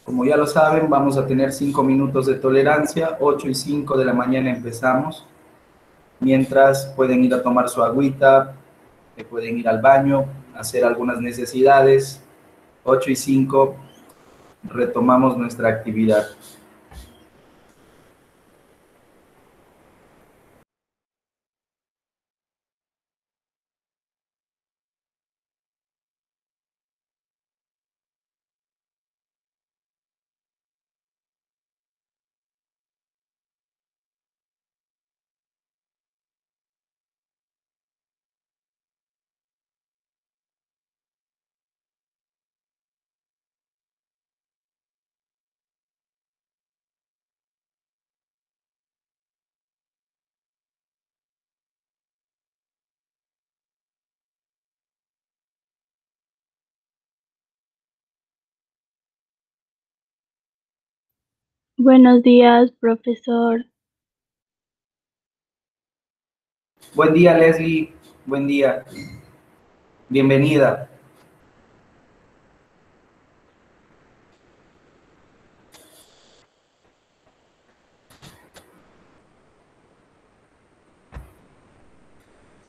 Como ya lo saben, vamos a tener 5 minutos de tolerancia, 8 y 5 de la mañana empezamos. Mientras pueden ir a tomar su agüita, pueden ir al baño, hacer algunas necesidades. 8 y 5 retomamos nuestra actividad. Buenos días, profesor. Buen día, Leslie. Buen día. Bienvenida.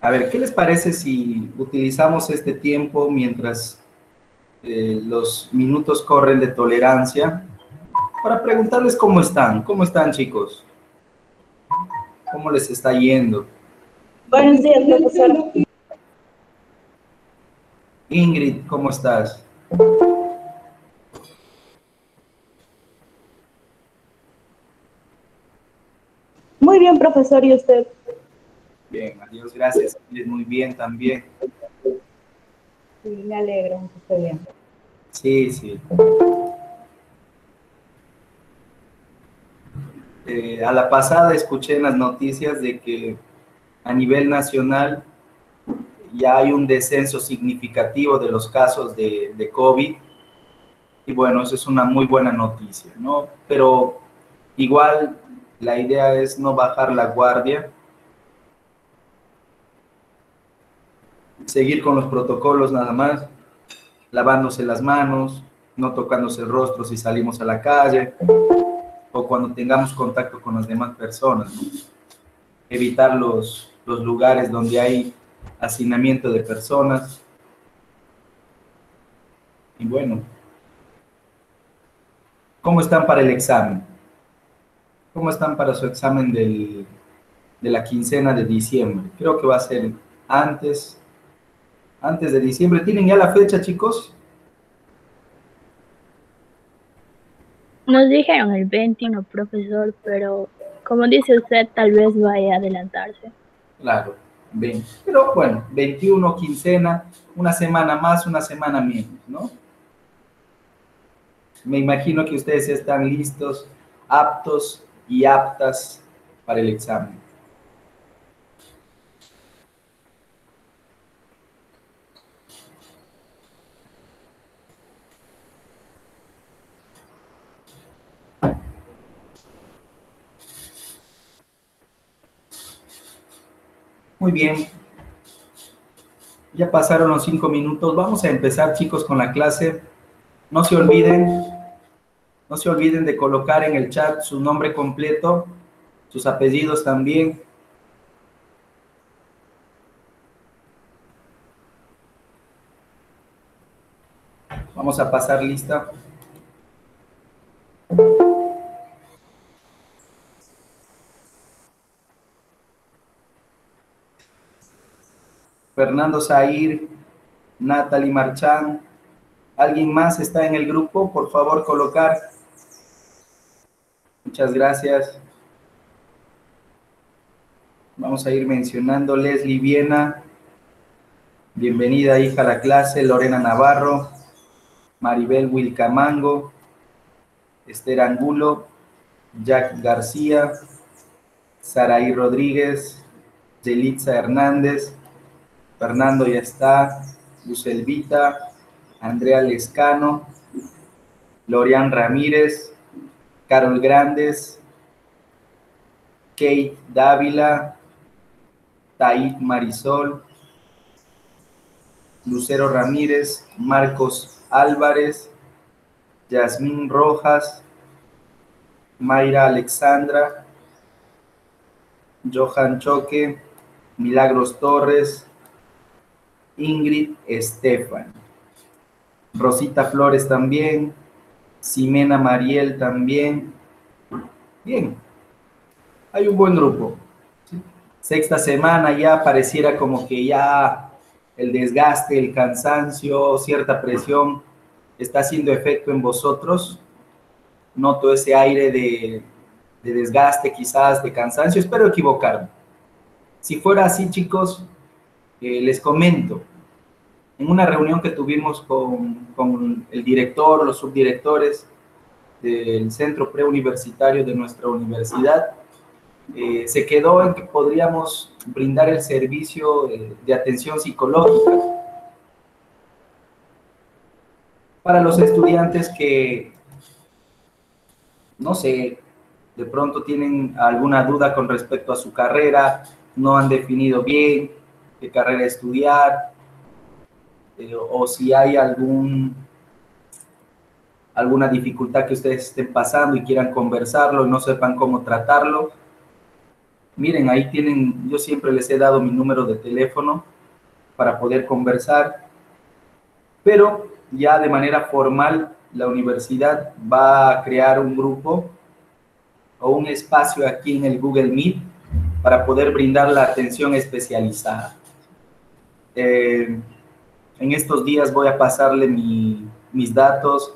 A ver, ¿qué les parece si utilizamos este tiempo mientras los minutos corren de tolerancia para preguntarles cómo están? ¿Cómo están, chicos? ¿Cómo les está yendo? Buenos días, profesor. Ingrid, ¿cómo estás? Muy bien, profesor, ¿y usted? Bien, adiós, gracias. Muy bien también. Sí, me alegro que esté bien. Sí, sí. A la pasada escuché en las noticias de que a nivel nacional ya hay un descenso significativo de los casos de COVID. Y bueno, eso es una muy buena noticia, ¿no? Pero igual la idea es no bajar la guardia, seguir con los protocolos nada más, lavándose las manos, no tocándose el rostro si salimos a la calle o cuando tengamos contacto con las demás personas, ¿no? Evitar los lugares donde hay hacinamiento de personas. Y bueno, ¿cómo están para el examen? ¿Cómo están para su examen de la quincena de diciembre? Creo que va a ser antes, antes de diciembre. ¿Tienen ya la fecha, chicos? Nos dijeron el 21, profesor, pero como dice usted, tal vez vaya a adelantarse. Claro, 20. Pero bueno, 21, quincena, una semana más, una semana menos, ¿no? Me imagino que ustedes ya están listos, aptos y aptas para el examen. Muy bien, ya pasaron los 5 minutos. Vamos a empezar, chicos, con la clase. No se olviden, no se olviden de colocar en el chat su nombre completo, sus apellidos también. Vamos a pasar lista. Fernando Zahir, Natalie Marchán. ¿Alguien más está en el grupo? Por favor, colocar. Muchas gracias. Vamos a ir mencionando Leslie Viena. Bienvenida, hija, a la clase. Lorena Navarro. Maribel Wilcamango. Esther Angulo. Jack García. Saraí Rodríguez. Yelitza Hernández. Fernando ya está. Luz Elvita. Andrea Lescano. Lorian Ramírez. Carol Grandes. Kate Dávila. Taid Marisol. Lucero Ramírez. Marcos Álvarez. Yasmín Rojas, Mayra Alexandra, Johan Choque, Milagros Torres, Ingrid Estefan, Rosita Flores también, Ximena Mariel también. Bien, hay un buen grupo. ¿Sí? Sexta semana ya pareciera como que ya el desgaste, el cansancio, cierta presión está haciendo efecto en vosotros. Noto ese aire de desgaste, quizás de cansancio. Espero equivocarme. Si fuera así, chicos, les comento. En una reunión que tuvimos con el director, los subdirectores del centro preuniversitario de nuestra universidad, se quedó en que podríamos brindar el servicio de atención psicológica para los estudiantes que, no sé, de pronto tienen alguna duda con respecto a su carrera, no han definido bien qué carrera estudiar, o si hay alguna dificultad que ustedes estén pasando y quieran conversarlo y no sepan cómo tratarlo. Miren, ahí tienen, yo siempre les he dado mi número de teléfono para poder conversar, pero ya de manera formal la universidad va a crear un grupo o un espacio aquí en el Google Meet para poder brindar la atención especializada. En estos días voy a pasarle mis datos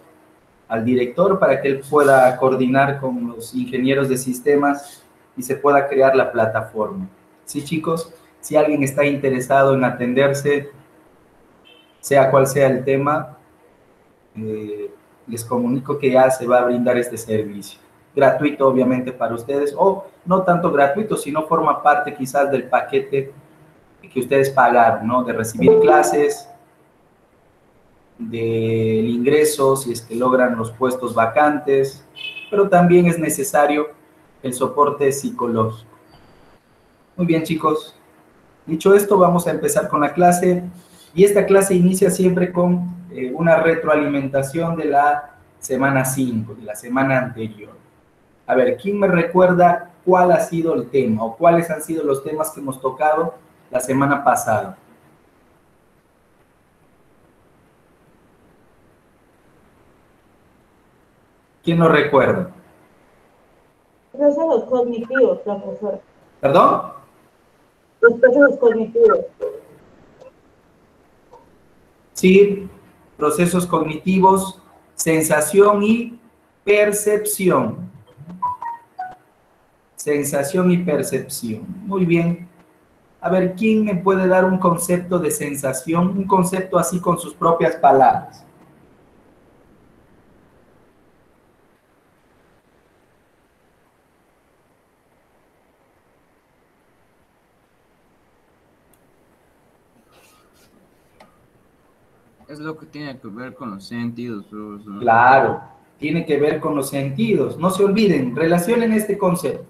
al director para que él pueda coordinar con los ingenieros de sistemas y se pueda crear la plataforma. Sí, chicos, si alguien está interesado en atenderse, sea cual sea el tema, les comunico que ya se va a brindar este servicio. Gratuito, obviamente, para ustedes, o no tanto gratuito, sino forma parte quizás del paquete que ustedes pagaron, ¿no? De recibir clases, del ingreso, si es que logran los puestos vacantes, pero también es necesario el soporte psicológico. Muy bien, chicos. Dicho esto, vamos a empezar con la clase, y esta clase inicia siempre con una retroalimentación de la semana 5, de la semana anterior. A ver, ¿quién me recuerda cuál ha sido el tema o cuáles han sido los temas que hemos tocado la semana pasada? ¿Quién nos recuerda? Procesos cognitivos, profesor. ¿Perdón? Los procesos cognitivos. Sí, procesos cognitivos, sensación y percepción. Sensación y percepción. Muy bien. A ver, ¿quién me puede dar un concepto de sensación? Un concepto así con sus propias palabras. Es lo que tiene que ver con los sentidos, profesor. Claro, tiene que ver con los sentidos. No se olviden, relacionen este concepto,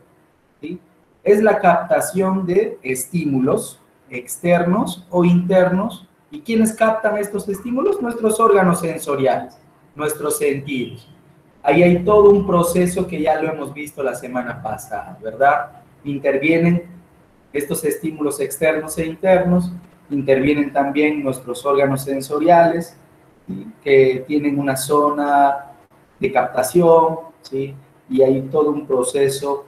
¿sí? Es la captación de estímulos externos o internos. ¿Y quiénes captan estos estímulos? Nuestros órganos sensoriales, nuestros sentidos. Ahí hay todo un proceso que ya lo hemos visto la semana pasada, ¿verdad? Intervienen estos estímulos externos e internos, intervienen también nuestros órganos sensoriales, ¿sí? Que tienen una zona de captación, ¿sí? Y hay todo un proceso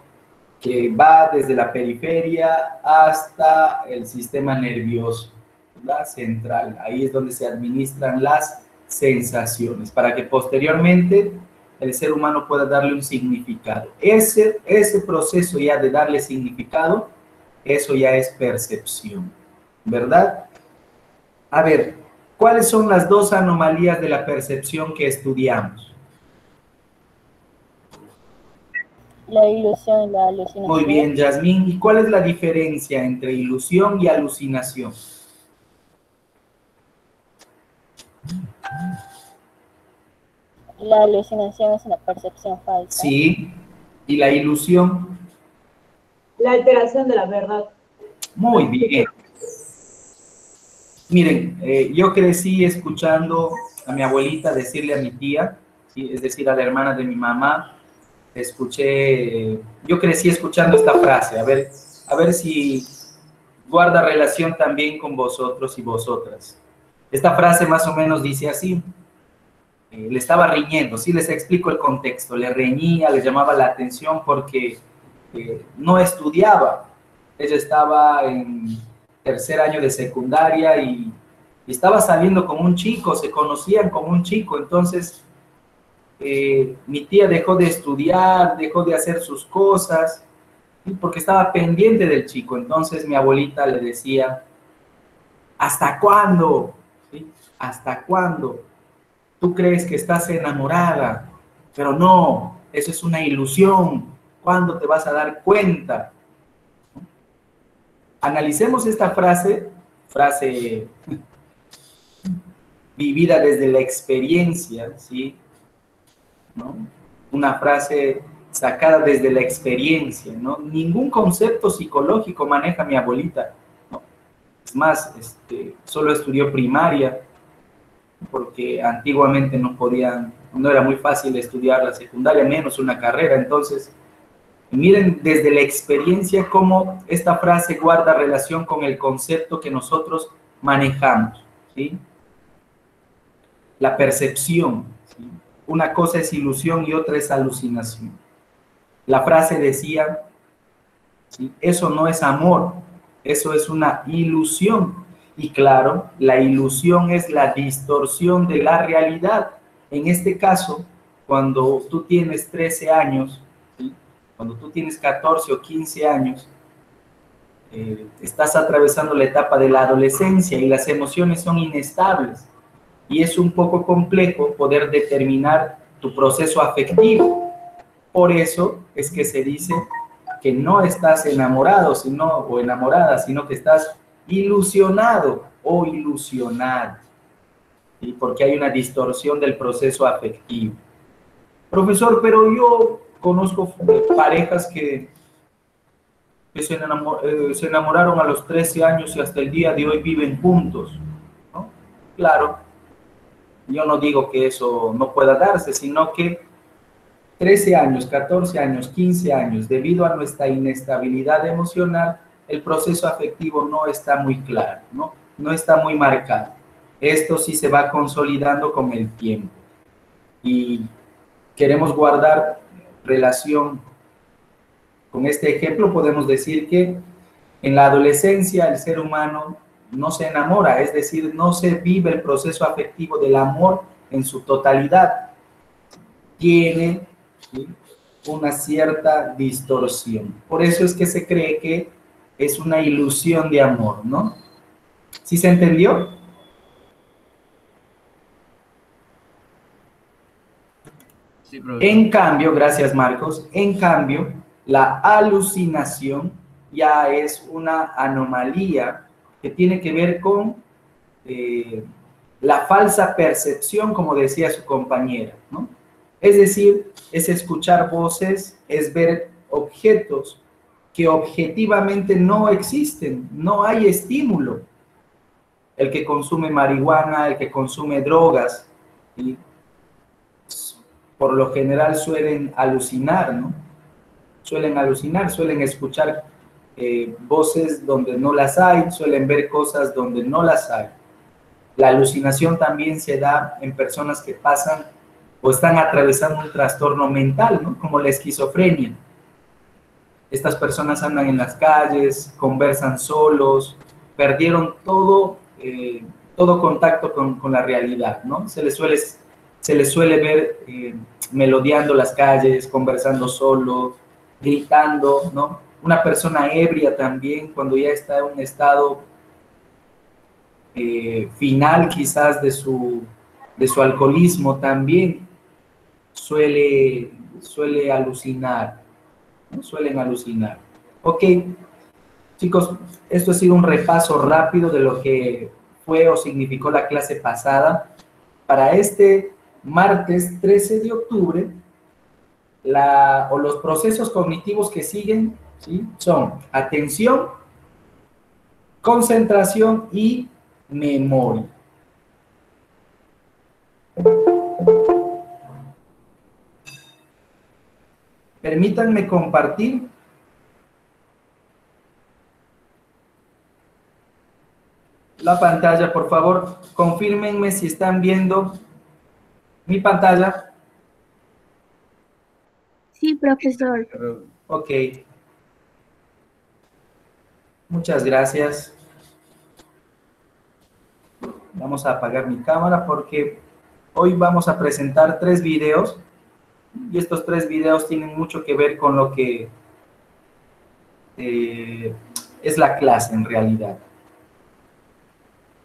que va desde la periferia hasta el sistema nervioso, ¿verdad? Central. Ahí es donde se administran las sensaciones, para que posteriormente el ser humano pueda darle un significado. Ese proceso ya de darle significado, eso ya es percepción, ¿verdad? A ver, ¿cuáles son las dos anomalías de la percepción que estudiamos? La ilusión y la alucinación. Muy bien, Yasmín. ¿Y cuál es la diferencia entre ilusión y alucinación? La alucinación es una percepción falsa. Sí. ¿Y la ilusión? La alteración de la verdad. Muy bien. Miren, yo crecí escuchando a mi abuelita decirle a mi tía ¿sí? Es decir, a la hermana de mi mamá, escuché, yo crecí escuchando esta frase, a ver si guarda relación también con vosotros y vosotras. Esta frase más o menos dice así, le estaba riñendo, sí les explico el contexto, le reñía, le llamaba la atención porque no estudiaba. Ella estaba en tercer año de secundaria y estaba saliendo con un chico, se conocían como un chico, entonces mi tía dejó de estudiar, dejó de hacer sus cosas, ¿sí? Porque estaba pendiente del chico. Entonces mi abuelita le decía, ¿hasta cuándo? ¿Sí? ¿Hasta cuándo? Tú crees que estás enamorada, pero no, eso es una ilusión. ¿Cuándo te vas a dar cuenta? Analicemos esta frase vivida desde la experiencia, ¿sí? ¿No? Una frase sacada desde la experiencia, ¿no? Ningún concepto psicológico maneja mi abuelita, ¿no? Es más, solo estudió primaria, porque antiguamente no era muy fácil estudiar la secundaria, menos una carrera. Entonces, miren desde la experiencia cómo esta frase guarda relación con el concepto que nosotros manejamos, ¿sí? La percepción, ¿sí? Una cosa es ilusión y otra es alucinación. La frase decía, ¿sí? Eso no es amor, eso es una ilusión. Y claro, la ilusión es la distorsión de la realidad. En este caso, cuando tú tienes 13 años, ¿sí? Cuando tú tienes 14 o 15 años, estás atravesando la etapa de la adolescencia y las emociones son inestables. Y es un poco complejo poder determinar tu proceso afectivo. Por eso es que se dice que no estás enamorado o enamorada, sino que estás ilusionado o ilusionada, ¿sí? Porque hay una distorsión del proceso afectivo. Profesor, pero yo conozco parejas que se enamoraron a los 13 años y hasta el día de hoy viven juntos, ¿no? Claro, yo no digo que eso no pueda darse, sino que 13 años, 14 años, 15 años, debido a nuestra inestabilidad emocional, el proceso afectivo no está muy claro, ¿no? No está muy marcado. Esto sí se va consolidando con el tiempo. Y queremos guardar relación con este ejemplo. Podemos decir que en la adolescencia el ser humano no se enamora, es decir, no se vive el proceso afectivo del amor en su totalidad. Tiene, ¿sí?, una cierta distorsión. Por eso es que se cree que es una ilusión de amor, ¿no? ¿Sí se entendió? Sí, profesor. En cambio, gracias Marcos, en cambio, la alucinación ya es una anomalía que tiene que ver con la falsa percepción, como decía su compañera, ¿no? Es decir, es escuchar voces, es ver objetos que objetivamente no existen, no hay estímulo. El que consume marihuana, el que consume drogas, y por lo general suelen alucinar, ¿no? Suelen alucinar, suelen escuchar voces donde no las hay, suelen ver cosas donde no las hay. La alucinación también se da en personas que pasan o están atravesando un trastorno mental, ¿no? Como la esquizofrenia. Estas personas andan en las calles, conversan solos, perdieron todo contacto con la realidad, ¿no? Se les suele ver melodeando las calles, conversando solo, gritando, ¿no? Una persona ebria también, cuando ya está en un estado final quizás de su alcoholismo, también suele alucinar, ¿no? Suelen alucinar. Ok, chicos, esto ha sido un repaso rápido de lo que fue o significó la clase pasada. Para este martes 13 de octubre, los procesos cognitivos que siguen, ¿sí?, son atención, concentración y memoria. Permítanme compartir. La pantalla, por favor, confírmenme si están viendo mi pantalla. Sí, profesor. Ok. Muchas gracias. Vamos a apagar mi cámara porque hoy vamos a presentar 3 videos y estos 3 videos tienen mucho que ver con lo que es la clase en realidad.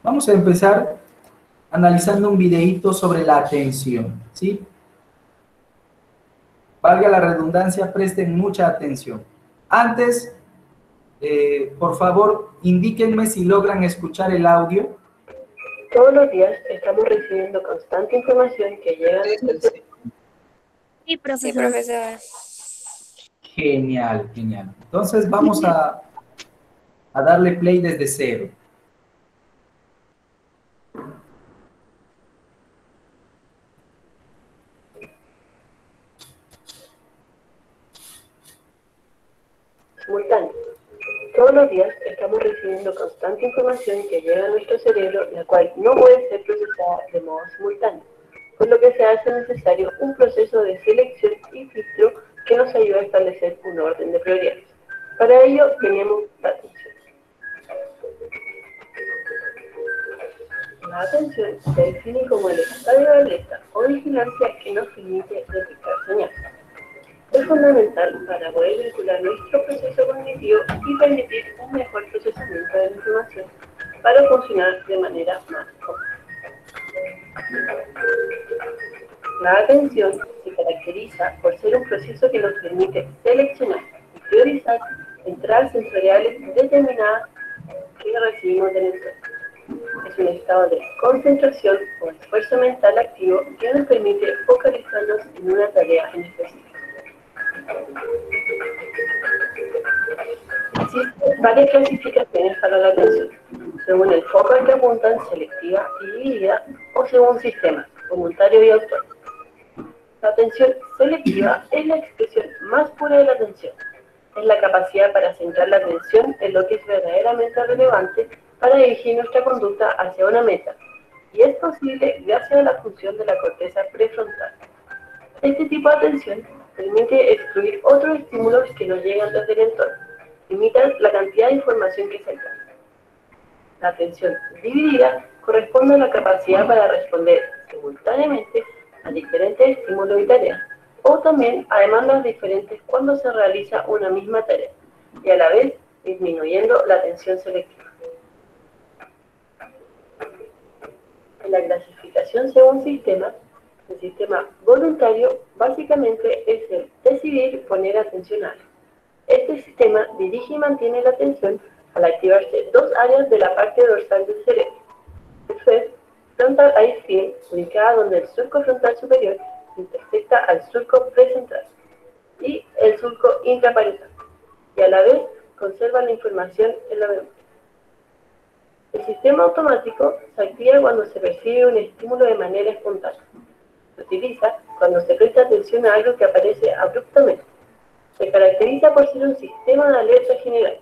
Vamos a empezar analizando un videíto sobre la atención, ¿sí? Valga la redundancia, presten mucha atención. Antes, por favor, indíquenme si logran escuchar el audio. Todos los días estamos recibiendo constante información que llega a nuestro cerebro. Sí, profesor. Sí, profesor. Genial, genial. Entonces vamos a darle play desde cero. Simultáneo. Todos los días estamos recibiendo constante información que llega a nuestro cerebro, la cual no puede ser procesada de modo simultáneo, por lo que se hace necesario un proceso de selección y filtro que nos ayuda a establecer un orden de prioridades. Para ello tenemos la atención. La atención se define como el estado de alerta o vigilancia que nos permite detectar señales. Es fundamental para poder vincular nuestro proceso cognitivo y permitir un mejor procesamiento de la información para funcionar de manera más cómoda. La atención se caracteriza por ser un proceso que nos permite seleccionar y priorizar entradas sensoriales determinadas que recibimos del entorno. Es un estado de concentración o esfuerzo mental activo que nos permite focalizarnos en una tarea en específico. Existen varias clasificaciones para la atención, según el foco al que apuntan, selectiva y dividida, o según sistemas, voluntario y autónomo. La atención selectiva es la expresión más pura de la atención. Es la capacidad para centrar la atención en lo que es verdaderamente relevante para dirigir nuestra conducta hacia una meta, y es posible gracias a la función de la corteza prefrontal. Este tipo de atención permite excluir otros estímulos que nos llegan desde el entorno, limitan la cantidad de información que se alcanza. La atención dividida corresponde a la capacidad para responder simultáneamente a diferentes estímulos y tareas, o también a demandas diferentes cuando se realiza una misma tarea, y a la vez disminuyendo la atención selectiva. En la clasificación según sistemas, el sistema voluntario básicamente es el decidir poner atención a algo. Este sistema dirige y mantiene la atención al activarse 2 áreas de la parte dorsal del cerebro. Esto es, frontal eye field, ubicada donde el surco frontal superior intersecta al surco precentral, y el surco intraparietal, y a la vez conserva la información en la memoria. El sistema automático se activa cuando se percibe un estímulo de manera espontánea. Se utiliza cuando se presta atención a algo que aparece abruptamente. Se caracteriza por ser un sistema de alerta general,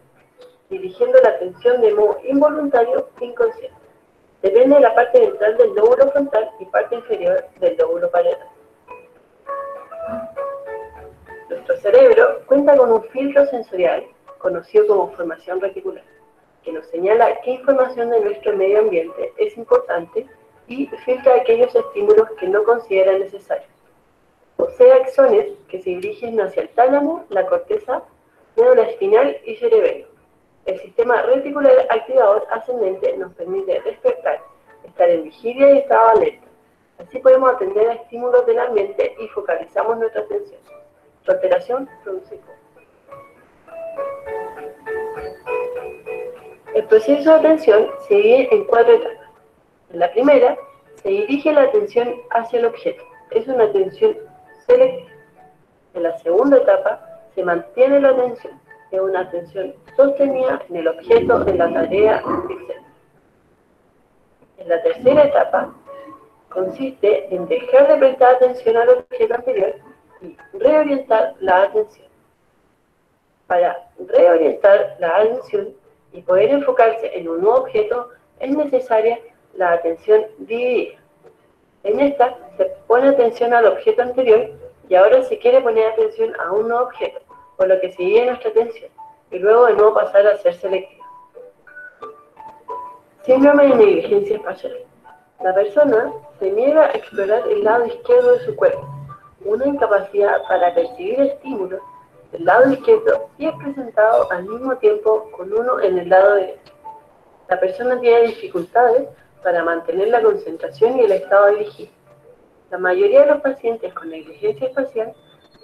dirigiendo la atención de modo involuntario e inconsciente. Depende de la parte ventral del lóbulo frontal y parte inferior del lóbulo parietal. Nuestro cerebro cuenta con un filtro sensorial, conocido como formación reticular, que nos señala qué información de nuestro medio ambiente es importante y filtra aquellos estímulos que no considera necesarios. Posee axones que se dirigen hacia el tálamo, la corteza, médula espinal y cerebelo. El sistema reticular activador ascendente nos permite despertar, estar en vigilia y estado alerta. Así podemos atender a estímulos del ambiente y focalizamos nuestra atención. Su alteración produce coma. El proceso de atención se divide en 4 etapas. En la primera, se dirige la atención hacia el objeto. Es una atención selectiva. En la segunda etapa, se mantiene la atención. Es una atención sostenida en el objeto, en la tarea, etc. En la tercera etapa, consiste en dejar de prestar atención al objeto anterior y reorientar la atención. Para reorientar la atención y poder enfocarse en un nuevo objeto, es necesaria la atención dividida. En esta se pone atención al objeto anterior y ahora se quiere poner atención a un nuevo objeto, por lo que se divide nuestra atención y luego de nuevo pasar a ser selectiva. Síndrome de negligencia espacial. La persona se niega a explorar el lado izquierdo de su cuerpo, una incapacidad para percibir estímulos del lado izquierdo y es presentado al mismo tiempo con uno en el lado derecho. La persona tiene dificultades para mantener la concentración y el estado dirigido. La mayoría de los pacientes con negligencia espacial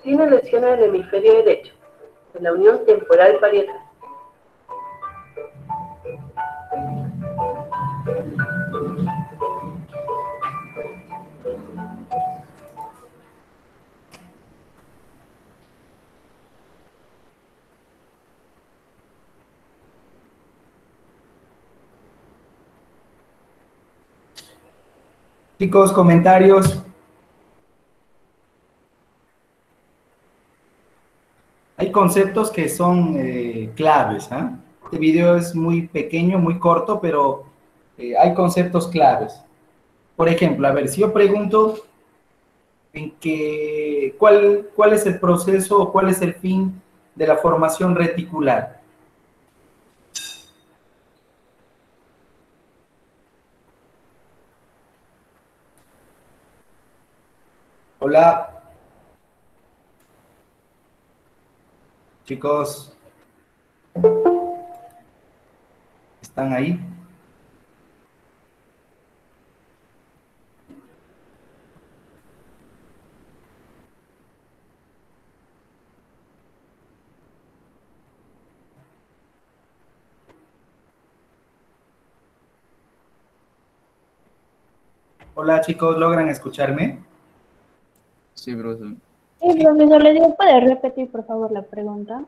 tienen lesiones del hemisferio derecho, de la unión temporal parietal. Chicos, comentarios. Hay conceptos que son claves, ¿eh? Este video es muy pequeño, muy corto, pero hay conceptos claves. Por ejemplo, a ver, si yo pregunto ¿cuál es el proceso o cuál es el fin de la formación reticular? Hola. Chicos. ¿Están ahí? Hola chicos, ¿logran escucharme? Sí, profesor. Sí, profesor, ¿le digo, puede repetir por favor la pregunta?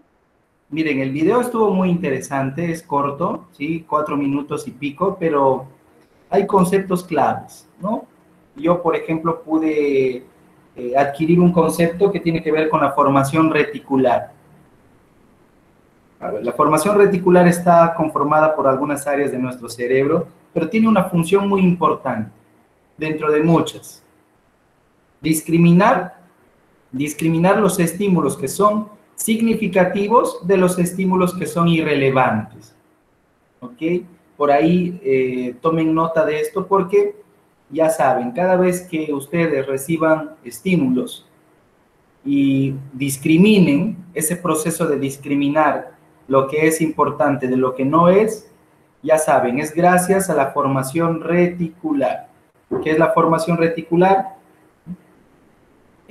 Miren, el video estuvo muy interesante, es corto, ¿sí? 4 minutos y pico, pero hay conceptos claves, ¿no? Yo, por ejemplo, pude adquirir un concepto que tiene que ver con la formación reticular. A ver, la formación reticular está conformada por algunas áreas de nuestro cerebro, pero tiene una función muy importante, dentro de muchas. Discriminar los estímulos que son significativos de los estímulos que son irrelevantes. ¿Ok? Por ahí tomen nota de esto porque ya saben, cada vez que ustedes reciban estímulos y discriminen, ese proceso de discriminar lo que es importante de lo que no es, ya saben, es gracias a la formación reticular. ¿Qué es la formación reticular?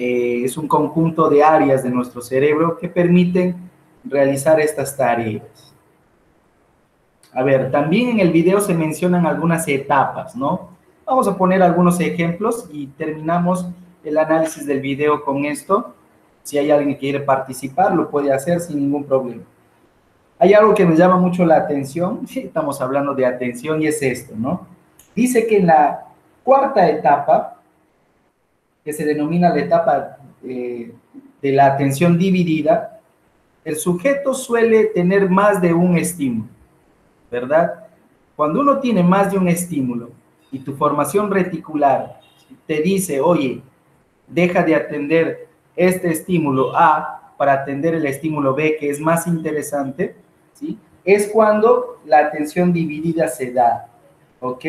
Es un conjunto de áreas de nuestro cerebro que permiten realizar estas tareas. A ver, también en el video se mencionan algunas etapas, ¿no? Vamos a poner algunos ejemplos y terminamos el análisis del video con esto. Si hay alguien que quiere participar, lo puede hacer sin ningún problema. Hay algo que me llama mucho la atención, sí, estamos hablando de atención y es esto, ¿no? Dice que en la cuarta etapa, que se denomina la etapa de la atención dividida, el sujeto suele tener más de un estímulo, ¿verdad? Cuando uno tiene más de un estímulo y tu formación reticular te dice, oye, deja de atender este estímulo A para atender el estímulo B, que es más interesante, ¿sí? Es cuando la atención dividida se da, ¿ok?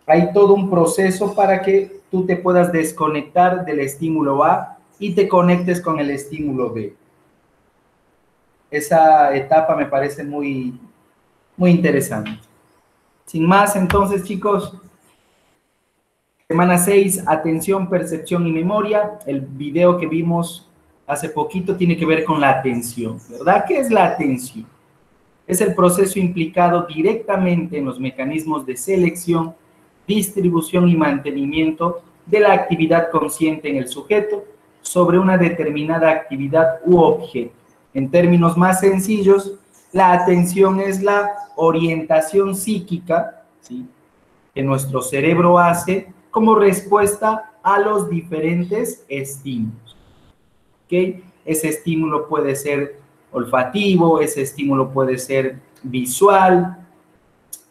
Hay todo un proceso para que tú te puedas desconectar del estímulo A y te conectes con el estímulo B. Esa etapa me parece muy interesante. Sin más, entonces, chicos, semana 6, atención, percepción y memoria. El video que vimos hace poquito tiene que ver con la atención, ¿verdad? ¿Qué es la atención? Es el proceso implicado directamente en los mecanismos de selección, distribución y mantenimiento de la actividad consciente en el sujeto sobre una determinada actividad u objeto. En términos más sencillos, la atención es la orientación psíquica, ¿sí?, que nuestro cerebro hace como respuesta a los diferentes estímulos. ¿ok? Ese estímulo puede ser olfativo, ese estímulo puede ser visual,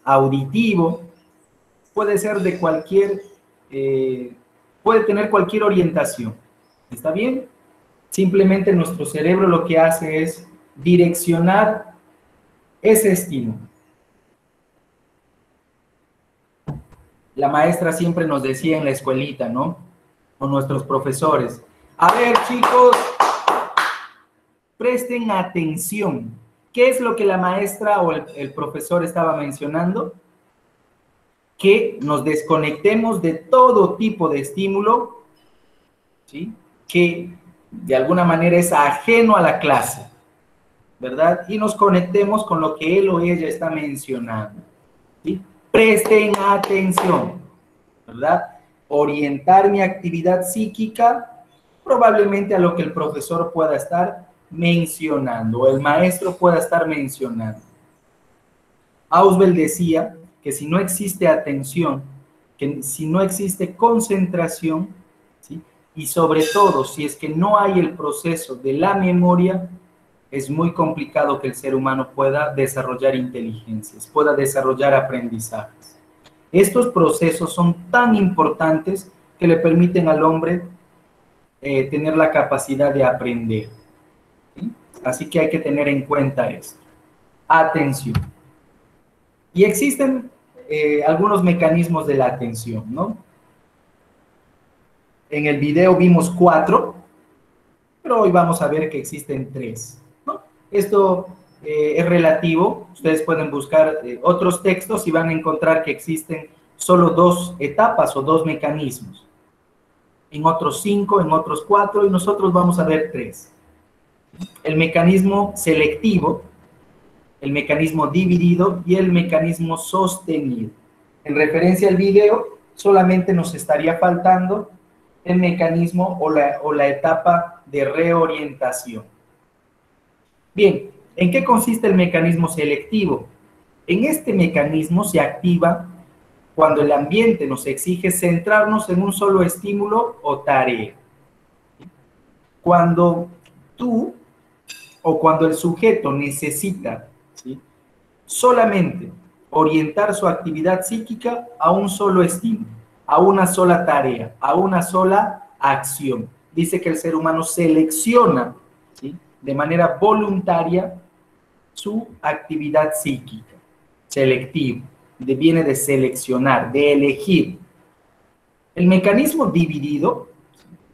auditivo, puede ser de cualquier, puede tener cualquier orientación. ¿Está bien? Simplemente nuestro cerebro lo que hace es direccionar ese estímulo. La maestra siempre nos decía en la escuelita, ¿no? O nuestros profesores. A ver, chicos, presten atención. ¿Qué es lo que la maestra o el profesor estaba mencionando? Que nos desconectemos de todo tipo de estímulo, ¿sí? Que de alguna manera es ajeno a la clase, ¿verdad? Y nos conectemos con lo que él o ella está mencionando, ¿sí? Presten atención, ¿verdad? Orientar mi actividad psíquica probablemente a lo que el profesor pueda estar mencionando, o el maestro pueda estar mencionando. Ausubel decía que si no existe atención, que si no existe concentración, ¿sí? Y sobre todo, si es que no hay el proceso de la memoria, es muy complicado que el ser humano pueda desarrollar inteligencias, pueda desarrollar aprendizajes. Estos procesos son tan importantes que le permiten al hombre tener la capacidad de aprender, ¿sí? Así que hay que tener en cuenta esto. Atención. Y existen algunos mecanismos de la atención, ¿no? En el video vimos 4, pero hoy vamos a ver que existen 3, ¿no? Esto es relativo. Ustedes pueden buscar otros textos y van a encontrar que existen solo 2 etapas o 2 mecanismos. En otros 5, en otros 4, y nosotros vamos a ver 3. El mecanismo selectivo, el mecanismo dividido y el mecanismo sostenido. En referencia al video, solamente nos estaría faltando el mecanismo o la etapa de reorientación. Bien, ¿en qué consiste el mecanismo selectivo? En este mecanismo se activa cuando el ambiente nos exige centrarnos en un solo estímulo o tarea. Cuando tú o cuando el sujeto necesita, ¿sí?, solamente orientar su actividad psíquica a un solo estímulo, a una sola tarea, a una sola acción. Dice que el ser humano selecciona, ¿sí?, de manera voluntaria su actividad psíquica. Selectivo, viene de seleccionar, de elegir. El mecanismo dividido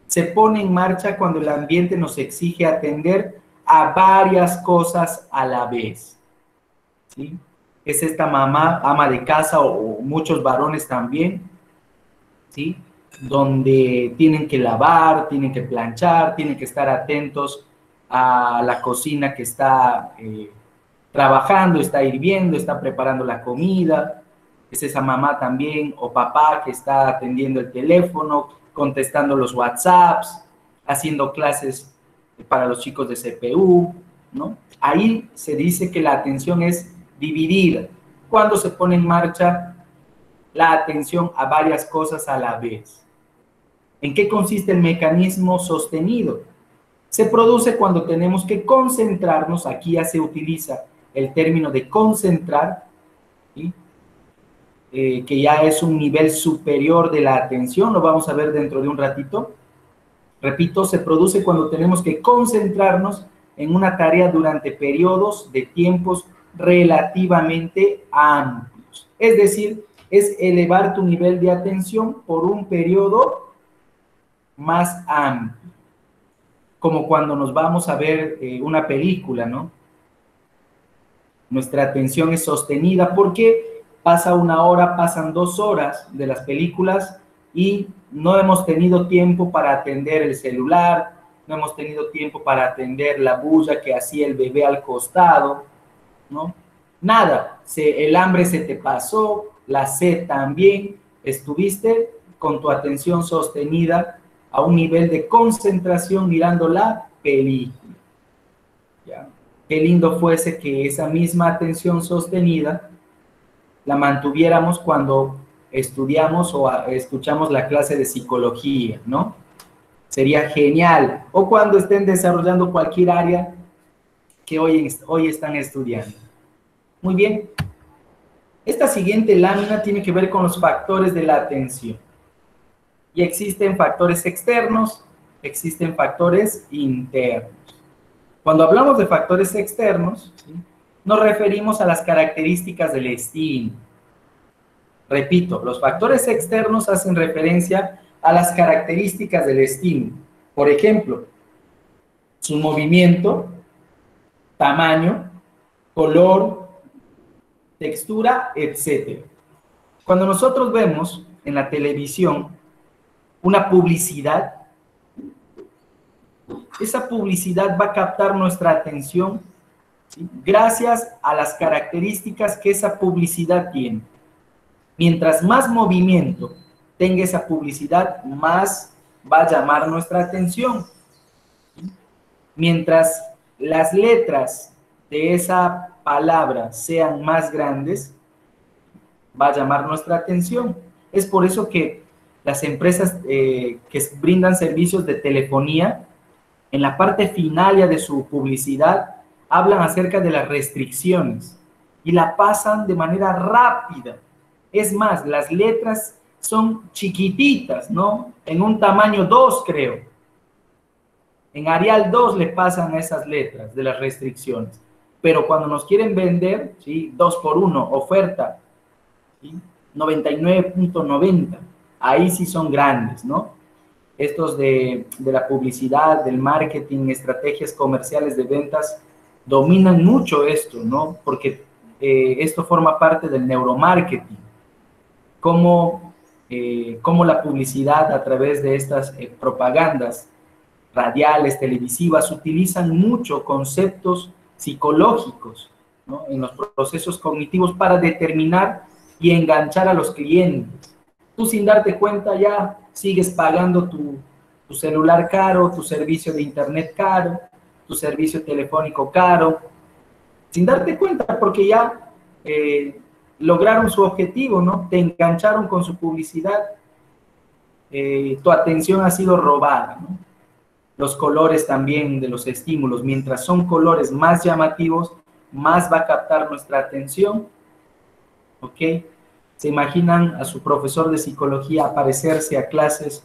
se pone en marcha cuando el ambiente nos exige atender a varias cosas a la vez, ¿sí? Es esta mamá, ama de casa, o muchos varones también, ¿sí?, donde tienen que lavar, tienen que planchar, tienen que estar atentos a la cocina que está trabajando, está hirviendo, está preparando la comida. Es esa mamá también o papá que está atendiendo el teléfono, contestando los WhatsApps, haciendo clases para los chicos de CPU, ¿no? Ahí se dice que la atención es dividida, cuando se pone en marcha la atención a varias cosas a la vez. ¿En qué consiste el mecanismo sostenido? Se produce cuando tenemos que concentrarnos. Aquí ya se utiliza el término de concentrar, ¿sí?, que ya es un nivel superior de la atención, lo vamos a ver dentro de un ratito. Repito, se produce cuando tenemos que concentrarnos en una tarea durante periodos de tiempos relativamente amplios. Es decir, es elevar tu nivel de atención por un periodo más amplio. Como cuando nos vamos a ver una película, ¿no? Nuestra atención es sostenida porque pasa 1 hora, pasan 2 horas de las películas y no hemos tenido tiempo para atender el celular, no hemos tenido tiempo para atender la bulla que hacía el bebé al costado, ¿no? Nada, el hambre se te pasó, la sed también, estuviste con tu atención sostenida a un nivel de concentración mirando la película. ¿Ya? Qué lindo fuese que esa misma atención sostenida la mantuviéramos cuando estudiamos o escuchamos la clase de psicología, ¿no? Sería genial. O cuando estén desarrollando cualquier área que hoy están estudiando. Muy bien. Esta siguiente lámina tiene que ver con los factores de la atención. Y existen factores externos, existen factores internos. Cuando hablamos de factores externos, ¿sí?, nos referimos a las características del estímulo. Repito, los factores externos hacen referencia a las características del estímulo. Por ejemplo, su movimiento, tamaño, color, textura, etc. Cuando nosotros vemos en la televisión una publicidad, esa publicidad va a captar nuestra atención, ¿sí?, gracias a las características que esa publicidad tiene. Mientras más movimiento tenga esa publicidad, más va a llamar nuestra atención. Mientras las letras de esa palabra sean más grandes, va a llamar nuestra atención. Es por eso que las empresas que brindan servicios de telefonía, en la parte final ya de su publicidad, hablan acerca de las restricciones y la pasan de manera rápida. Es más, las letras son chiquititas, ¿no? En un tamaño 2, creo. En Arial 2 le pasan a esas letras de las restricciones. Pero cuando nos quieren vender, ¿sí?, 2x1, oferta, ¿sí?, 99.90, ahí sí son grandes, ¿no? Estos de la publicidad, del marketing, estrategias comerciales de ventas, dominan mucho esto, ¿no? Porque esto forma parte del neuromarketing. Cómo la publicidad a través de estas propagandas radiales, televisivas, utilizan mucho conceptos psicológicos, ¿no?, en los procesos cognitivos para determinar y enganchar a los clientes. Tú sin darte cuenta ya sigues pagando tu celular caro, tu servicio de internet caro, tu servicio telefónico caro, sin darte cuenta porque ya lograron su objetivo, ¿no? Te engancharon con su publicidad, tu atención ha sido robada, ¿no? Los colores también de los estímulos, mientras son colores más llamativos, más va a captar nuestra atención, ¿ok? ¿Se imaginan a su profesor de psicología aparecerse a clases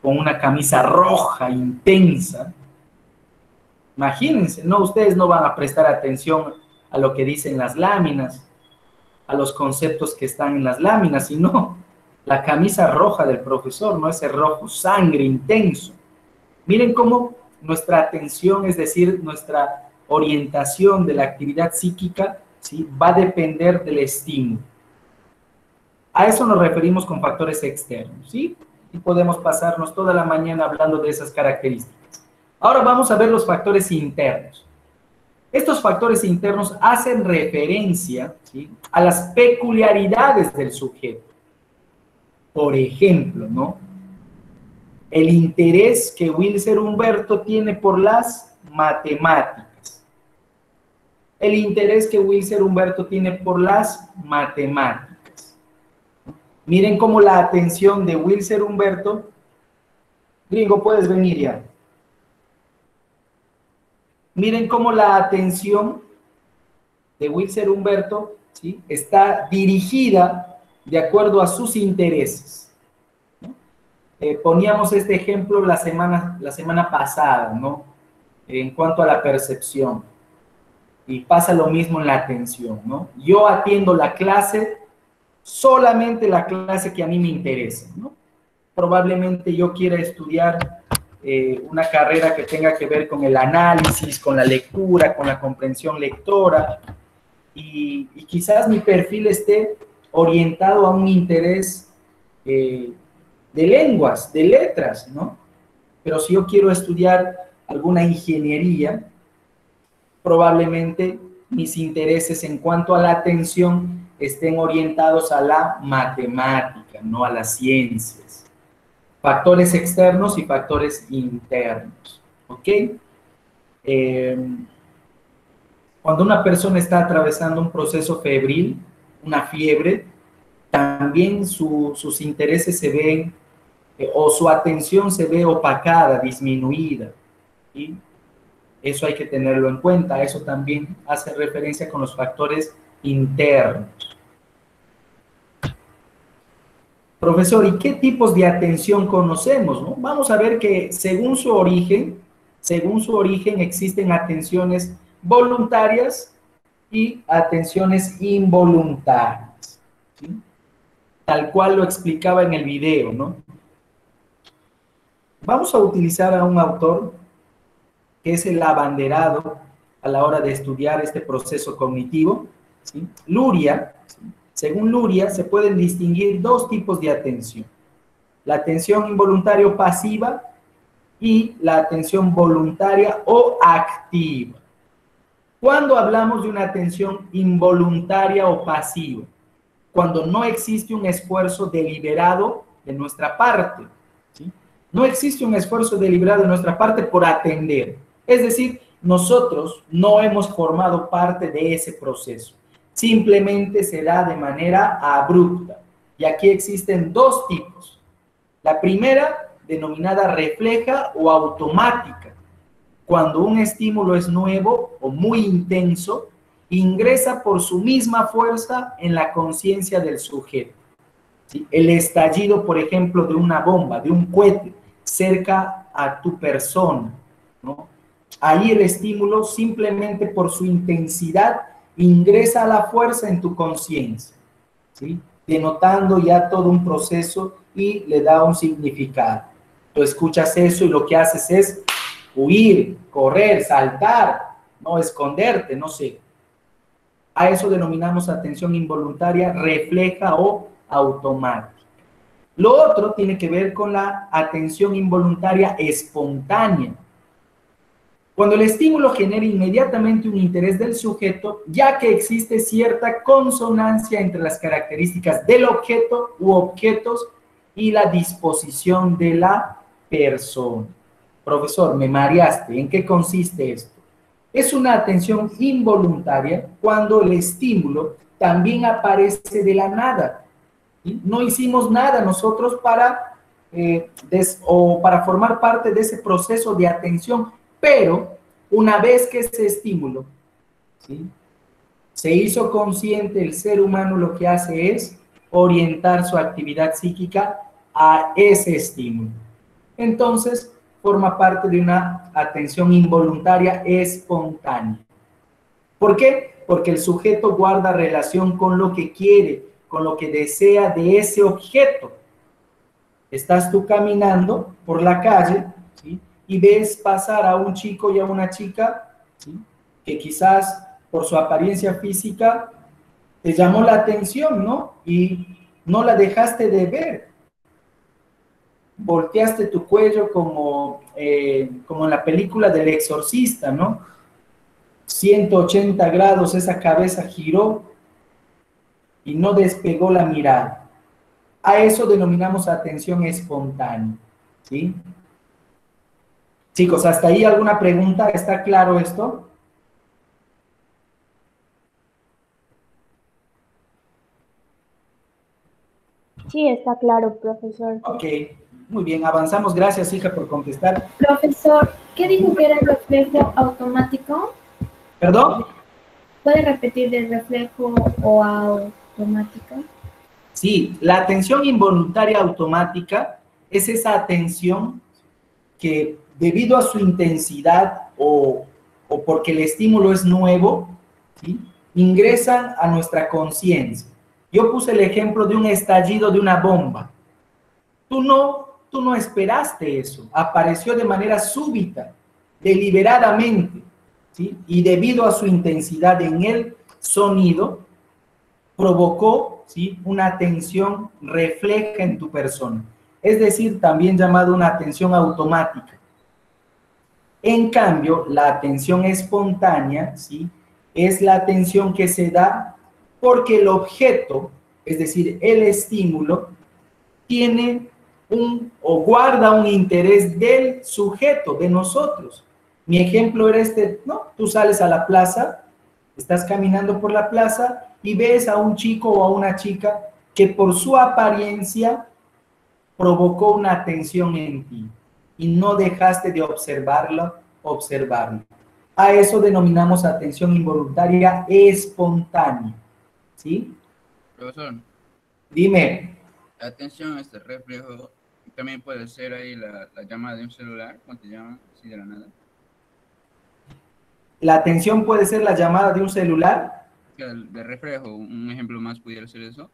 con una camisa roja intensa? Imagínense, ¿no? Ustedes no van a prestar atención a lo que dicen las láminas, a los conceptos que están en las láminas, sino la camisa roja del profesor, ¿no? Ese rojo sangre intenso. Miren cómo nuestra atención, es decir, nuestra orientación de la actividad psíquica, ¿sí?, va a depender del estímulo. A eso nos referimos con factores externos, ¿sí? Y podemos pasarnos toda la mañana hablando de esas características. Ahora vamos a ver los factores internos. Estos factores internos hacen referencia, ¿sí?, a las peculiaridades del sujeto. Por ejemplo, ¿no?, el interés que Wilser Humberto tiene por las matemáticas. El interés que Wilser Humberto tiene por las matemáticas. Miren cómo la atención de Wilser Humberto... Gringo, puedes venir ya. Miren cómo la atención de Wilser Humberto, ¿sí?, está dirigida de acuerdo a sus intereses. Poníamos este ejemplo la semana pasada, ¿no?, en cuanto a la percepción. Y pasa lo mismo en la atención, ¿no? Yo atiendo la clase, solamente la clase que a mí me interesa, ¿no? Probablemente yo quiera estudiar una carrera que tenga que ver con el análisis, con la lectura, con la comprensión lectora, y quizás mi perfil esté orientado a un interés de lenguas, de letras, ¿no? Pero si yo quiero estudiar alguna ingeniería, probablemente mis intereses en cuanto a la atención estén orientados a la matemática, no a las ciencias. Factores externos y factores internos, ¿ok? Cuando una persona está atravesando un proceso febril, una fiebre, también sus intereses se ven o su atención se ve opacada, disminuida. ¿Sí? Eso hay que tenerlo en cuenta. Eso también hace referencia con los factores internos. Profesor, ¿y qué tipos de atención conocemos, no? Vamos a ver que según su origen existen atenciones voluntarias y atenciones involuntarias, ¿sí? Tal cual lo explicaba en el video, ¿no? Vamos a utilizar a un autor que es el abanderado a la hora de estudiar este proceso cognitivo, ¿sí? Luria. ¿Sí? Según Luria, se pueden distinguir dos tipos de atención: la atención involuntaria pasiva y la atención voluntaria o activa. ¿Cuándo hablamos de una atención involuntaria o pasiva? Cuando no existe un esfuerzo deliberado de nuestra parte, ¿sí? No existe un esfuerzo deliberado de nuestra parte por atender. Es decir, nosotros no hemos formado parte de ese proceso. Simplemente se da de manera abrupta. Y aquí existen dos tipos. La primera, denominada refleja o automática. Cuando un estímulo es nuevo o muy intenso, ingresa por su misma fuerza en la conciencia del sujeto. ¿Sí? El estallido, por ejemplo, de una bomba, de un cohete, cerca a tu persona, ¿no? Ahí el estímulo, simplemente por su intensidad, ingresa a la fuerza en tu conciencia, ¿sí? Denotando ya todo un proceso y le da un significado. Tú escuchas eso y lo que haces es huir, correr, saltar, no esconderte, no sé. A eso denominamos atención involuntaria, refleja o automática. Lo otro tiene que ver con la atención involuntaria espontánea. Cuando el estímulo genera inmediatamente un interés del sujeto, ya que existe cierta consonancia entre las características del objeto u objetos y la disposición de la persona. Profesor, me mareaste. ¿En qué consiste esto? Es una atención involuntaria cuando el estímulo también aparece de la nada. ¿Sí? No hicimos nada nosotros para formar parte de ese proceso de atención, pero una vez que ese estímulo, ¿sí?, se hizo consciente, el ser humano lo que hace es orientar su actividad psíquica a ese estímulo. Entonces, forma parte de una atención involuntaria espontánea. ¿Por qué? Porque el sujeto guarda relación con lo que quiere, con lo que desea de ese objeto. Estás tú caminando por la calle, ¿sí?, y ves pasar a un chico y a una chica, ¿sí?, que quizás por su apariencia física te llamó la atención, ¿no? Y no la dejaste de ver. Volteaste tu cuello como en la película del exorcista, ¿no? 180 grados esa cabeza giró y no despegó la mirada. A eso denominamos atención espontánea, ¿sí? Chicos, ¿hasta ahí alguna pregunta? ¿Está claro esto? Sí, está claro, profesor. Ok, muy bien, avanzamos. Gracias, hija, por contestar. Profesor, ¿qué dijo que era el reflejo automático? ¿Perdón? ¿Puede repetir del reflejo o automática? Sí, la atención involuntaria automática es esa atención que debido a su intensidad o porque el estímulo es nuevo, ¿sí?, ingresan a nuestra conciencia. Yo puse el ejemplo de un estallido de una bomba. Tú no esperaste eso, apareció de manera súbita, deliberadamente, ¿sí?, y debido a su intensidad en el sonido, provocó, ¿sí?, una atención refleja en tu persona. Es decir, también llamado una atención automática. En cambio, la atención espontánea, ¿sí?, es la atención que se da porque el objeto, es decir, el estímulo, tiene o guarda un interés del sujeto, de nosotros. Mi ejemplo era este, ¿no? Tú sales a la plaza, estás caminando por la plaza y ves a un chico o a una chica que por su apariencia provocó una atención en ti y no dejaste de observarlo. A eso denominamos atención involuntaria espontánea, ¿sí? Profesor, Dime. la atención, este reflejo, también puede ser ahí la llamada de un celular, cuando te llaman así de la nada. ¿La atención puede ser la llamada de un celular? De reflejo, un ejemplo más pudiera ser eso.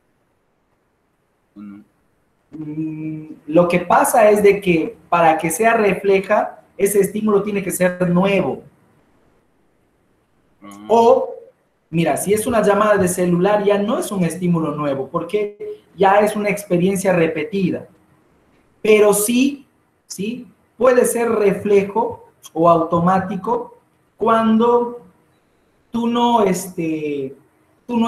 ¿O no? Lo que pasa es de que para que sea refleja, ese estímulo tiene que ser nuevo. O, mira, si es una llamada de celular, ya no es un estímulo nuevo, porque ya es una experiencia repetida. Pero sí, puede ser reflejo o automático cuando tú no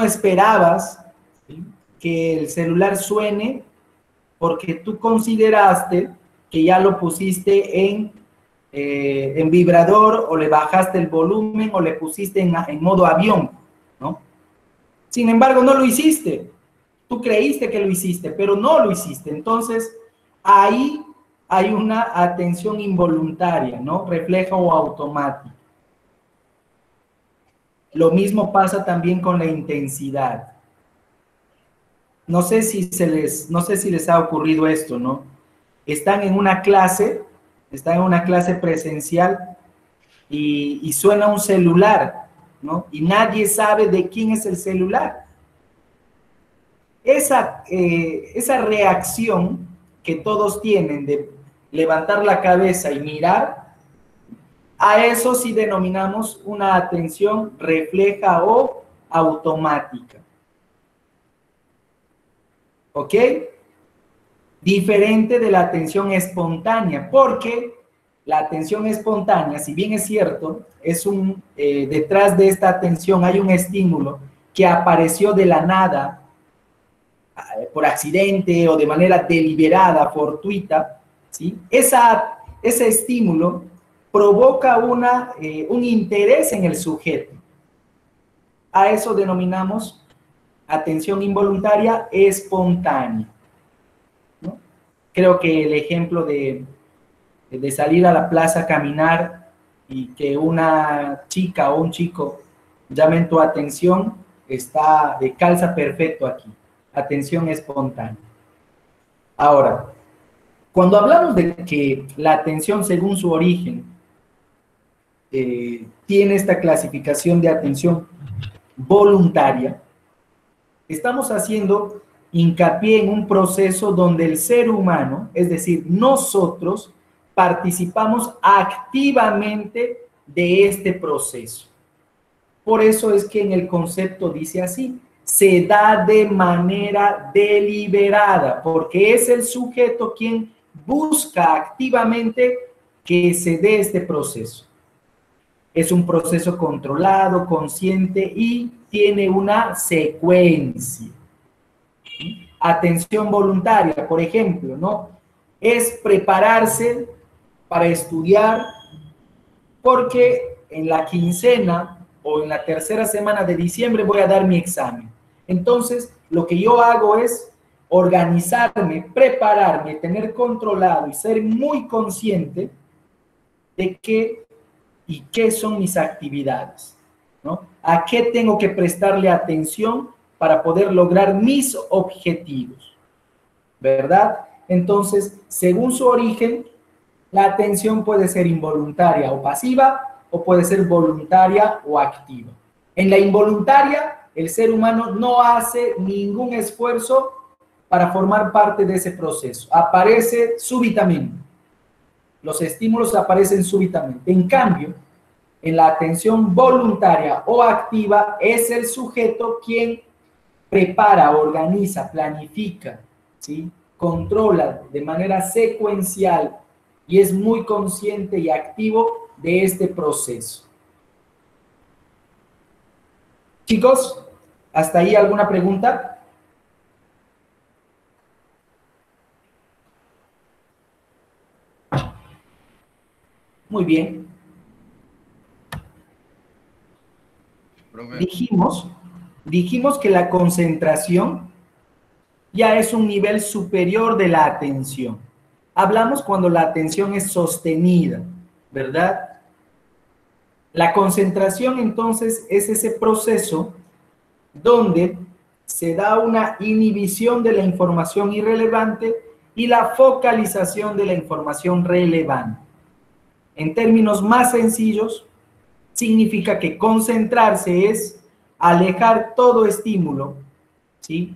esperabas, ¿sí?, que el celular suene porque tú consideraste que ya lo pusiste en vibrador, o le bajaste el volumen, o le pusiste en modo avión, ¿no? Sin embargo, no lo hiciste. Tú creíste que lo hiciste, pero no lo hiciste. Entonces, ahí hay una atención involuntaria, ¿no? Refleja o automática. Lo mismo pasa también con la intensidad. No sé si les ha ocurrido esto, ¿no? Están en una clase presencial y suena un celular, ¿no? Y nadie sabe de quién es el celular. Esa reacción que todos tienen de levantar la cabeza y mirar, a eso sí denominamos una atención refleja o automática. ¿Ok? Diferente de la atención espontánea, porque la atención espontánea, si bien es cierto, detrás de esta atención hay un estímulo que apareció de la nada, por accidente o de manera deliberada, fortuita, ¿sí? Ese estímulo provoca un interés en el sujeto. A eso denominamos atención involuntaria espontánea, ¿no? Creo que el ejemplo de salir a la plaza a caminar y que una chica o un chico llamen tu atención, calza perfecto aquí. Atención espontánea. Ahora, cuando hablamos de que la atención según su origen tiene esta clasificación de atención voluntaria, estamos haciendo hincapié en un proceso donde el ser humano, es decir, nosotros, participamos activamente de este proceso. Por eso es que en el concepto dice así: se da de manera deliberada, porque es el sujeto quien busca activamente que se dé este proceso. Es un proceso controlado, consciente y tiene una secuencia. Atención voluntaria, por ejemplo, ¿no? Es prepararse para estudiar porque en la quincena o en la tercera semana de diciembre voy a dar mi examen. Entonces, lo que yo hago es organizarme, prepararme, tener controlado y ser muy consciente de qué son mis actividades, ¿no? A qué tengo que prestarle atención para poder lograr mis objetivos, ¿verdad? Entonces, según su origen, la atención puede ser involuntaria o pasiva, o puede ser voluntaria o activa. En la involuntaria, el ser humano no hace ningún esfuerzo para formar parte de ese proceso. Aparece súbitamente. Los estímulos aparecen súbitamente. En cambio, en la atención voluntaria o activa, es el sujeto quien prepara, organiza, planifica, ¿sí?, controla de manera secuencial y es muy consciente y activo de este proceso. Chicos, ¿hasta ahí alguna pregunta? Muy bien. Dijimos que la concentración ya es un nivel superior de la atención. Hablamos cuando la atención es sostenida, ¿verdad? La concentración, entonces, es ese proceso donde se da una inhibición de la información irrelevante y la focalización de la información relevante. En términos más sencillos, significa que concentrarse es alejar todo estímulo, ¿sí?,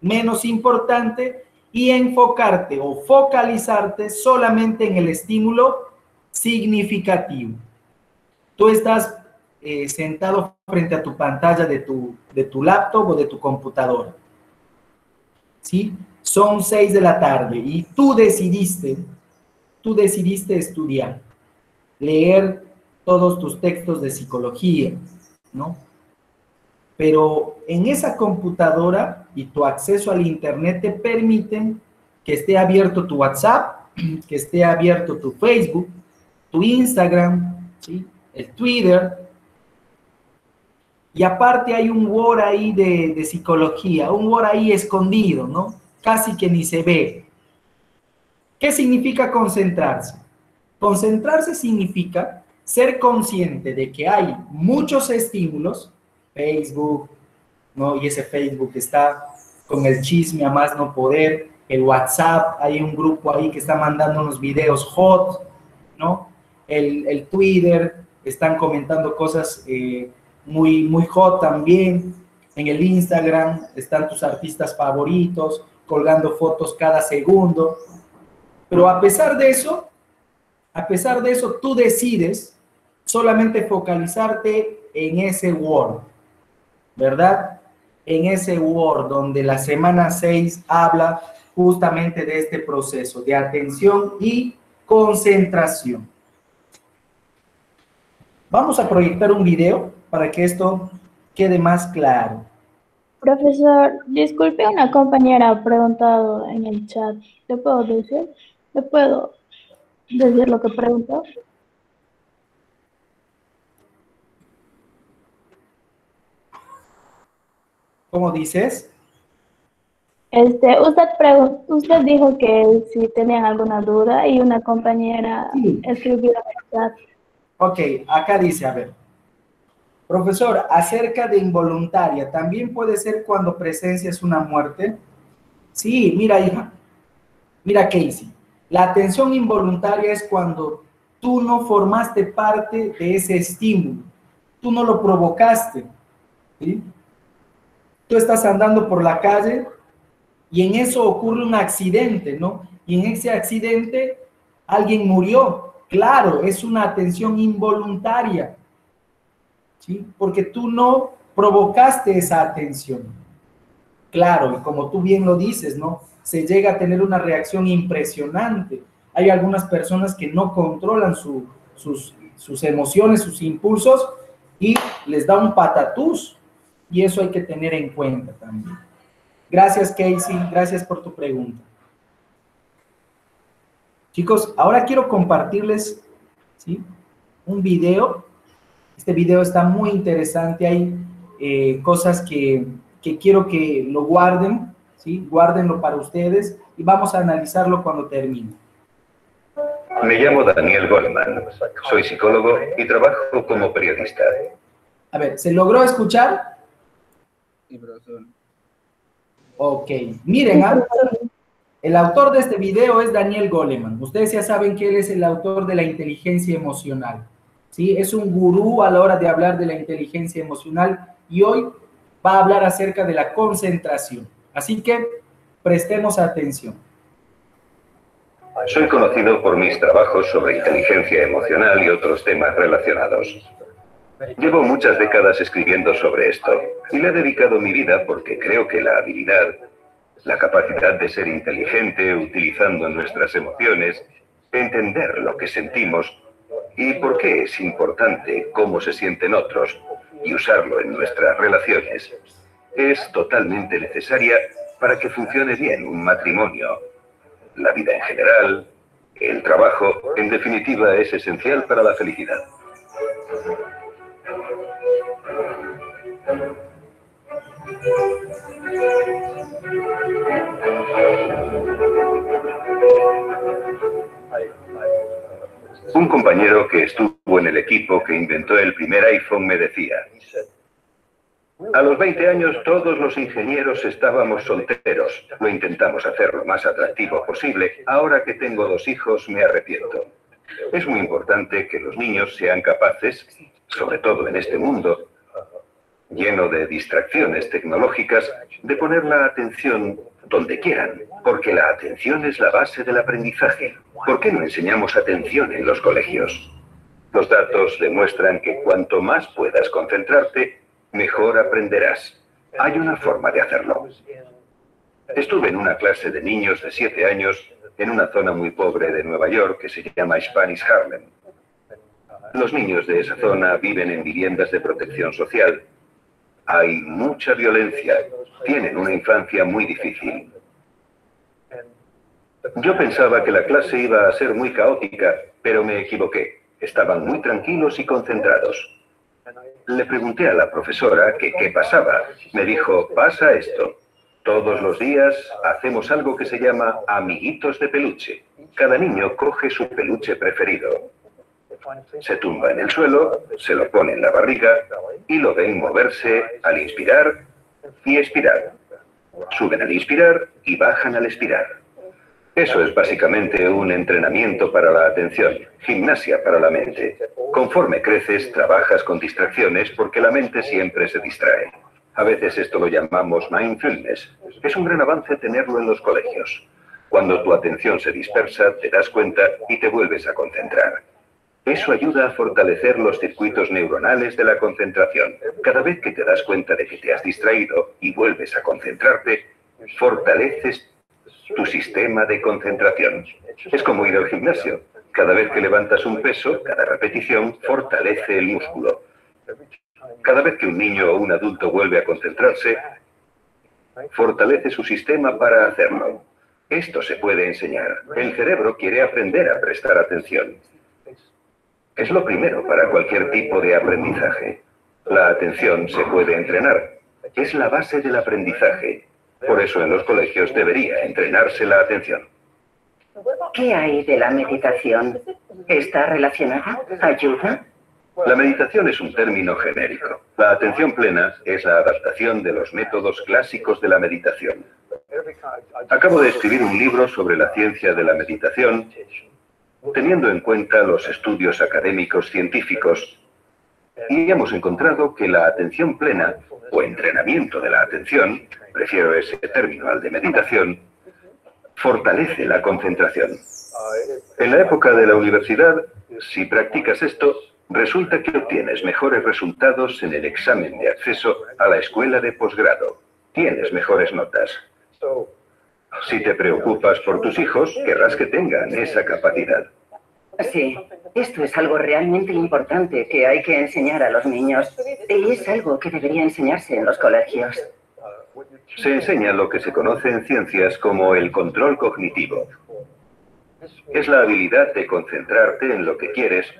menos importante y enfocarte o focalizarte solamente en el estímulo significativo. Tú estás sentado frente a tu pantalla de tu laptop o de tu computadora, ¿sí? Son 6 de la tarde y tú decidiste estudiar, leer todos tus textos de psicología, ¿no? Pero en esa computadora y tu acceso al internet te permiten que esté abierto tu WhatsApp, que esté abierto tu Facebook, tu Instagram, ¿sí?, el Twitter. Y aparte hay un Word ahí de psicología, un Word ahí escondido, ¿no? Casi que ni se ve. ¿Qué significa concentrarse? Concentrarse significa ser consciente de que hay muchos estímulos, Facebook, ¿no? Y ese Facebook está con el chisme a más no poder, el WhatsApp, hay un grupo ahí que está mandando unos videos hot, ¿no? El Twitter, están comentando cosas muy hot también. En el Instagram están tus artistas favoritos, colgando fotos cada segundo. Pero a pesar de eso, tú decides solamente focalizarte en ese Word, ¿verdad? En ese Word donde la semana 6 habla justamente de este proceso de atención y concentración. Vamos a proyectar un video para que esto quede más claro. Profesor, disculpe, una compañera ha preguntado en el chat. ¿Le puedo decir? ¿Le puedo decir lo que preguntó? ¿Cómo dices? Usted dijo que si tenían alguna duda y una compañera Sí. escribió en el chat. Ok, acá dice, a ver. Profesor, acerca de involuntaria, ¿también puede ser cuando presencias una muerte? Sí, mira, hija. Mira, Casey. La atención involuntaria es cuando tú no formaste parte de ese estímulo. Tú no lo provocaste, ¿sí? Tú estás andando por la calle y en eso ocurre un accidente, ¿no? Y en ese accidente alguien murió. Claro, es una atención involuntaria, ¿sí? Porque tú no provocaste esa atención. Claro, y como tú bien lo dices, ¿no? Se llega a tener una reacción impresionante. Hay algunas personas que no controlan sus emociones, sus impulsos, y les da un patatús. Y eso hay que tener en cuenta también. Gracias, Casey. Gracias por tu pregunta. Chicos, ahora quiero compartirles, ¿sí?, un video. Este video está muy interesante. Hay cosas que quiero que lo guarden, ¿sí? Guárdenlo para ustedes y vamos a analizarlo cuando termine. Me llamo Daniel Goleman. Soy psicólogo y trabajo como periodista. A ver, ¿se logró escuchar? Sí, profesor. Ok. Miren, el autor de este video es Daniel Goleman. Ustedes ya saben que él es el autor de la inteligencia emocional, ¿sí? Es un gurú a la hora de hablar de la inteligencia emocional y hoy va a hablar acerca de la concentración. Así que prestemos atención. Soy conocido por mis trabajos sobre inteligencia emocional y otros temas relacionados. Llevo muchas décadas escribiendo sobre esto y le he dedicado mi vida porque creo que la habilidad, la capacidad de ser inteligente utilizando nuestras emociones, entender lo que sentimos y por qué es importante cómo se sienten otros y usarlo en nuestras relaciones, es totalmente necesaria para que funcione bien un matrimonio. La vida en general, el trabajo, en definitiva, es esencial para la felicidad. Un compañero que estuvo en el equipo que inventó el primer iPhone me decía: a los 20 años todos los ingenieros estábamos solteros. Lo intentamos hacer lo más atractivo posible. Ahora que tengo 2 hijos me arrepiento. Es muy importante que los niños sean capaces, sobre todo en este mundo lleno de distracciones tecnológicas, de poner la atención donde quieran, porque la atención es la base del aprendizaje. ¿Por qué no enseñamos atención en los colegios? Los datos demuestran que cuanto más puedas concentrarte, mejor aprenderás. Hay una forma de hacerlo. Estuve en una clase de niños de 7 años en una zona muy pobre de Nueva York que se llama Spanish Harlem. Los niños de esa zona viven en viviendas de protección social. Hay mucha violencia. Tienen una infancia muy difícil. Yo pensaba que la clase iba a ser muy caótica, pero me equivoqué. Estaban muy tranquilos y concentrados. Le pregunté a la profesora que qué pasaba. Me dijo: pasa esto. Todos los días hacemos algo que se llama amiguitos de peluche. Cada niño coge su peluche preferido. Se tumba en el suelo, se lo pone en la barriga y lo ven moverse al inspirar y expirar. Suben al inspirar y bajan al expirar. Eso es básicamente un entrenamiento para la atención, gimnasia para la mente. Conforme creces, trabajas con distracciones porque la mente siempre se distrae. A veces esto lo llamamos mindfulness. Es un gran avance tenerlo en los colegios. Cuando tu atención se dispersa, te das cuenta y te vuelves a concentrar. Eso ayuda a fortalecer los circuitos neuronales de la concentración. Cada vez que te das cuenta de que te has distraído y vuelves a concentrarte, fortaleces tu sistema de concentración. Es como ir al gimnasio. Cada vez que levantas un peso, cada repetición fortalece el músculo. Cada vez que un niño o un adulto vuelve a concentrarse, fortalece su sistema para hacerlo. Esto se puede enseñar. El cerebro quiere aprender a prestar atención. Es lo primero para cualquier tipo de aprendizaje. La atención se puede entrenar. Es la base del aprendizaje. Por eso en los colegios debería entrenarse la atención. ¿Qué hay de la meditación? ¿Está relacionada? ¿Ayuda? La meditación es un término genérico. La atención plena es la adaptación de los métodos clásicos de la meditación. Acabo de escribir un libro sobre la ciencia de la meditación, teniendo en cuenta los estudios académicos científicos, y hemos encontrado que la atención plena, o entrenamiento de la atención, prefiero ese término al de meditación, fortalece la concentración. En la época de la universidad, si practicas esto, resulta que obtienes mejores resultados en el examen de acceso a la escuela de posgrado. Tienes mejores notas. Si te preocupas por tus hijos, querrás que tengan esa capacidad. Sí, esto es algo realmente importante que hay que enseñar a los niños. Y es algo que debería enseñarse en los colegios. Se enseña lo que se conoce en ciencias como el control cognitivo. Es la habilidad de concentrarte en lo que quieres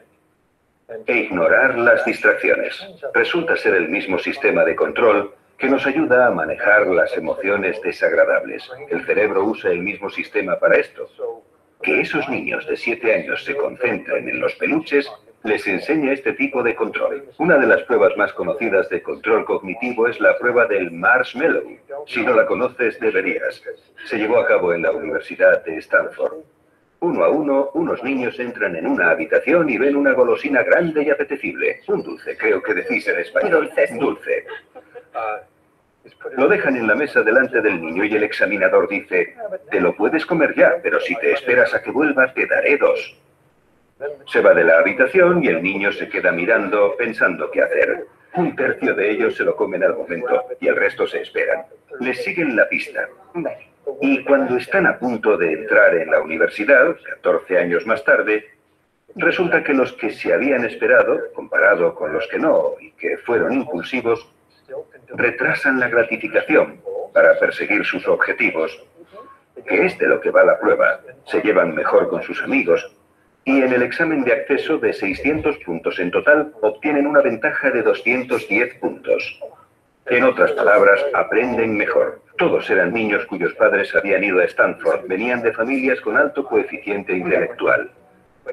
e ignorar las distracciones. Resulta ser el mismo sistema de control que nos ayuda a manejar las emociones desagradables. El cerebro usa el mismo sistema para esto. Que esos niños de 7 años se concentren en los peluches les enseña este tipo de control. Una de las pruebas más conocidas de control cognitivo es la prueba del marshmallow. Si no la conoces, deberías. Se llevó a cabo en la Universidad de Stanford. Uno a uno, unos niños entran en una habitación y ven una golosina grande y apetecible. Un dulce, creo que decís en español. Dulce. Dulce. Lo dejan en la mesa delante del niño y el examinador dice: te lo puedes comer ya, pero si te esperas a que vuelva, te daré 2. Se va de la habitación y el niño se queda mirando, pensando qué hacer. Un tercio de ellos se lo comen al momento y el resto se esperan. Les siguen la pista. Y cuando están a punto de entrar en la universidad, 14 años más tarde, resulta que los que se habían esperado, comparado con los que no y que fueron impulsivos, retrasan la gratificación para perseguir sus objetivos, que es de lo que va la prueba. Se llevan mejor con sus amigos y en el examen de acceso de 600 puntos en total obtienen una ventaja de 210 puntos. En otras palabras, aprenden mejor. Todos eran niños cuyos padres habían ido a Stanford, venían de familias con alto coeficiente intelectual.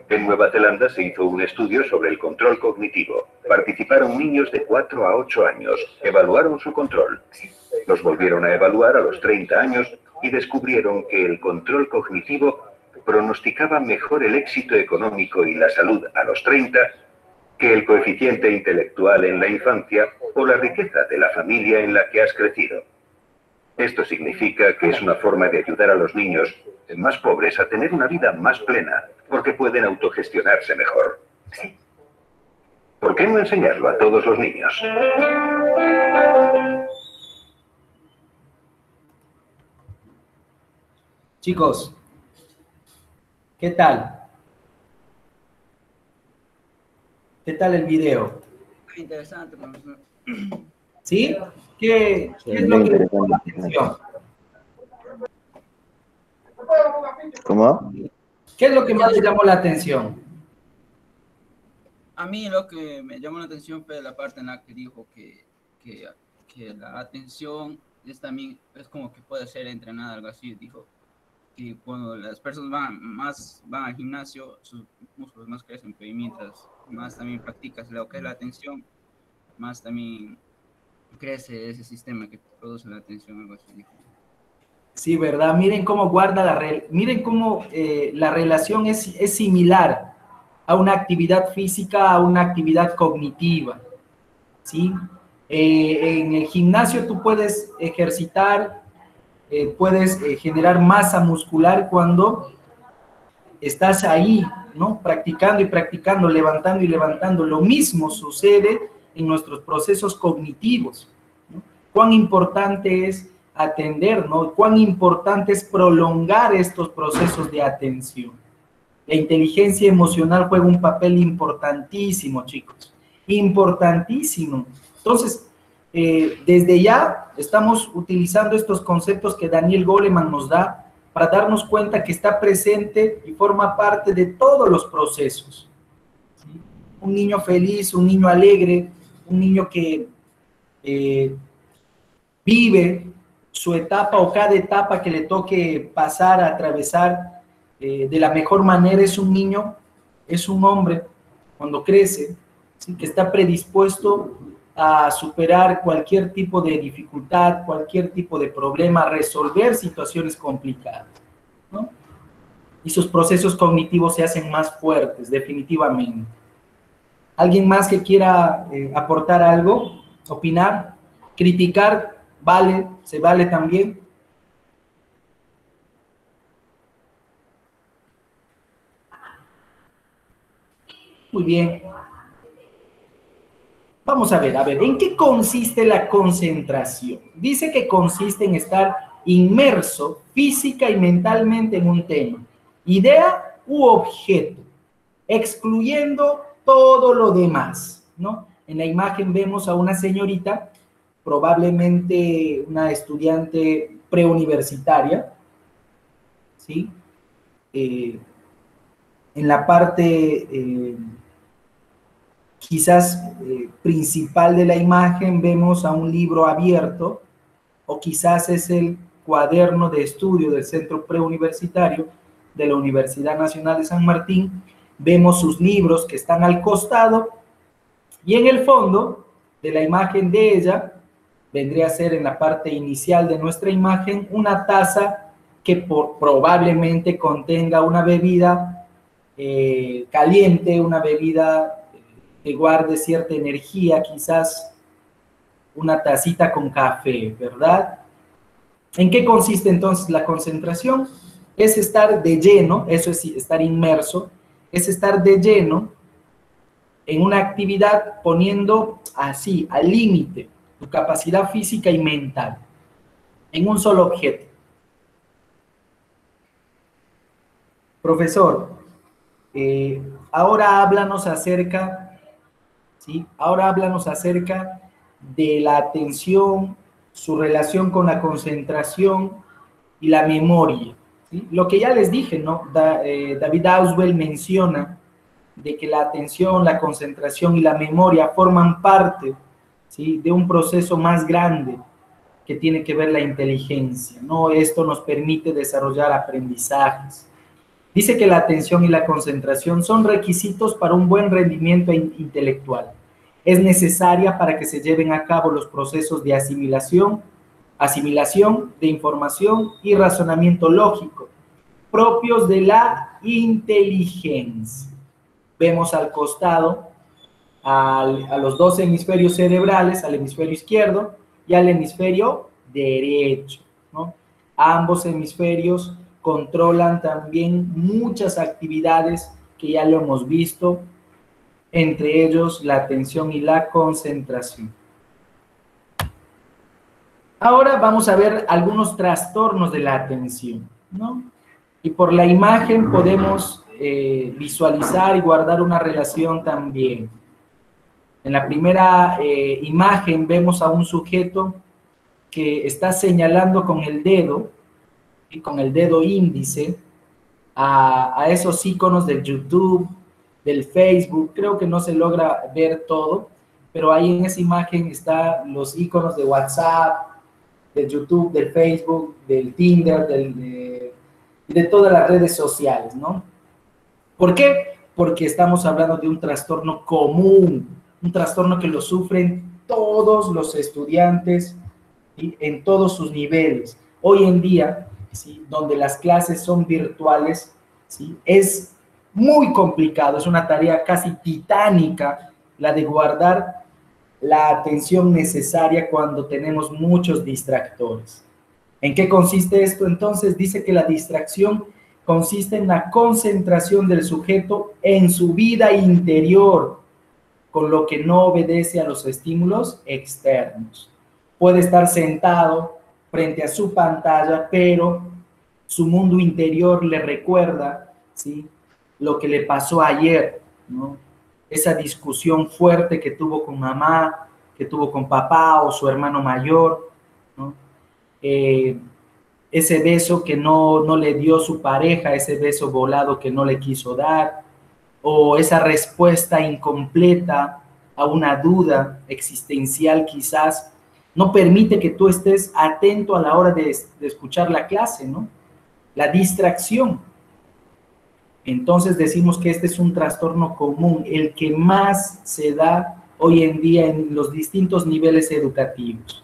En Nueva Zelanda se hizo un estudio sobre el control cognitivo. Participaron niños de 4 a 8 años, evaluaron su control. Los volvieron a evaluar a los 30 años y descubrieron que el control cognitivo pronosticaba mejor el éxito económico y la salud a los 30 que el coeficiente intelectual en la infancia o la riqueza de la familia en la que has crecido. Esto significa que es una forma de ayudar a los niños más pobres a tener una vida más plena, porque pueden autogestionarse mejor. ¿Por qué no enseñarlo a todos los niños? Chicos, ¿qué tal? ¿Qué tal el video? Interesante, profesor. ¿Sí? ¿Qué es lo que te llamó la atención? ¿Cómo? ¿Qué es lo que más le llamó la atención? A mí lo que me llamó la atención fue la parte en la que dijo que la atención es como que puede ser entrenada, algo así. Dijo que cuando las personas van al gimnasio, sus músculos más crecen, pero mientras más también practicas lo que es la atención, más también crece ese sistema que produce la atención, algo así. Dijo. Sí, ¿verdad? Miren cómo miren cómo la relación es similar a una actividad física, a una actividad cognitiva, ¿sí? En el gimnasio tú puedes ejercitar, puedes generar masa muscular cuando estás ahí, ¿no? Practicando y practicando, levantando y levantando. Lo mismo sucede en nuestros procesos cognitivos, ¿no? Cuán importante es atender, ¿no? Cuán importante es prolongar estos procesos de atención. La inteligencia emocional juega un papel importantísimo, chicos, importantísimo. Entonces, desde ya estamos utilizando estos conceptos que Daniel Goleman nos da para darnos cuenta que está presente y forma parte de todos los procesos, ¿sí? Un niño feliz, un niño alegre, un niño que vive su etapa o cada etapa que le toque pasar, atravesar de la mejor manera, es un niño, es un hombre, cuando crece, ¿sí? Que está predispuesto a superar cualquier tipo de dificultad, cualquier tipo de problema, resolver situaciones complicadas, ¿no? Y sus procesos cognitivos se hacen más fuertes, definitivamente. ¿Alguien más que quiera aportar algo, opinar, criticar? Vale, se vale también. Muy bien. Vamos a ver, ¿en qué consiste la concentración? Dice que consiste en estar inmerso física y mentalmente en un tema, idea u objeto, excluyendo todo lo demás, ¿no? En la imagen vemos a una señorita, probablemente una estudiante preuniversitaria, ¿sí? En la parte quizás principal de la imagen vemos a un libro abierto, o quizás es el cuaderno de estudio del Centro Preuniversitario de la Universidad Nacional de San Martín. Vemos sus libros que están al costado, y en el fondo de la imagen de ella, vendría a ser en la parte inicial de nuestra imagen, una taza que probablemente contenga una bebida caliente, una bebida que guarde cierta energía, quizás una tacita con café, ¿verdad? ¿En qué consiste entonces la concentración? Es estar de lleno, eso es estar inmerso, es estar de lleno en una actividad poniendo así, al límite, tu capacidad física y mental, en un solo objeto. Profesor, ahora háblanos acerca, ¿sí? Ahora háblanos acerca de la atención, su relación con la concentración y la memoria, ¿sí? Lo que ya les dije, ¿no? David Auswell menciona de que la atención, la concentración y la memoria forman parte, ¿sí? De un proceso más grande que tiene que ver la inteligencia, ¿no? Esto nos permite desarrollar aprendizajes. Dice que la atención y la concentración son requisitos para un buen rendimiento intelectual. Es necesaria para que se lleven a cabo los procesos de asimilación de información y razonamiento lógico, propios de la inteligencia. Vemos al costado a los dos hemisferios cerebrales, al hemisferio izquierdo y al hemisferio derecho, ¿no? Ambos hemisferios controlan también muchas actividades que ya lo hemos visto, entre ellos la atención y la concentración. Ahora vamos a ver algunos trastornos de la atención, ¿no? Y por la imagen podemos visualizar y guardar una relación también. En la primera imagen vemos a un sujeto que está señalando con el dedo, y con el dedo índice, a esos iconos del YouTube, del Facebook. Creo que no se logra ver todo, pero ahí en esa imagen están los iconos de WhatsApp, del YouTube, del Facebook, del Tinder, de todas las redes sociales, ¿no? ¿Por qué? Porque estamos hablando de un trastorno común, un trastorno que lo sufren todos los estudiantes, ¿sí? En todos sus niveles. Hoy en día, ¿sí? Donde las clases son virtuales, ¿sí? Es muy complicado, es una tarea casi titánica la de guardar la atención necesaria cuando tenemos muchos distractores. ¿En qué consiste esto? Entonces dice que la distracción consiste en la concentración del sujeto en su vida interior, con lo que no obedece a los estímulos externos. Puede estar sentado frente a su pantalla, pero su mundo interior le recuerda, ¿sí? Lo que le pasó ayer, ¿no? Esa discusión fuerte que tuvo con mamá, que tuvo con papá o su hermano mayor, ¿no? Ese beso que no le dio su pareja, ese beso volado que no le quiso dar, o esa respuesta incompleta a una duda existencial quizás, no permite que tú estés atento a la hora de escuchar la clase, ¿no? La distracción. Entonces decimos que este es un trastorno común, el que más se da hoy en día en los distintos niveles educativos.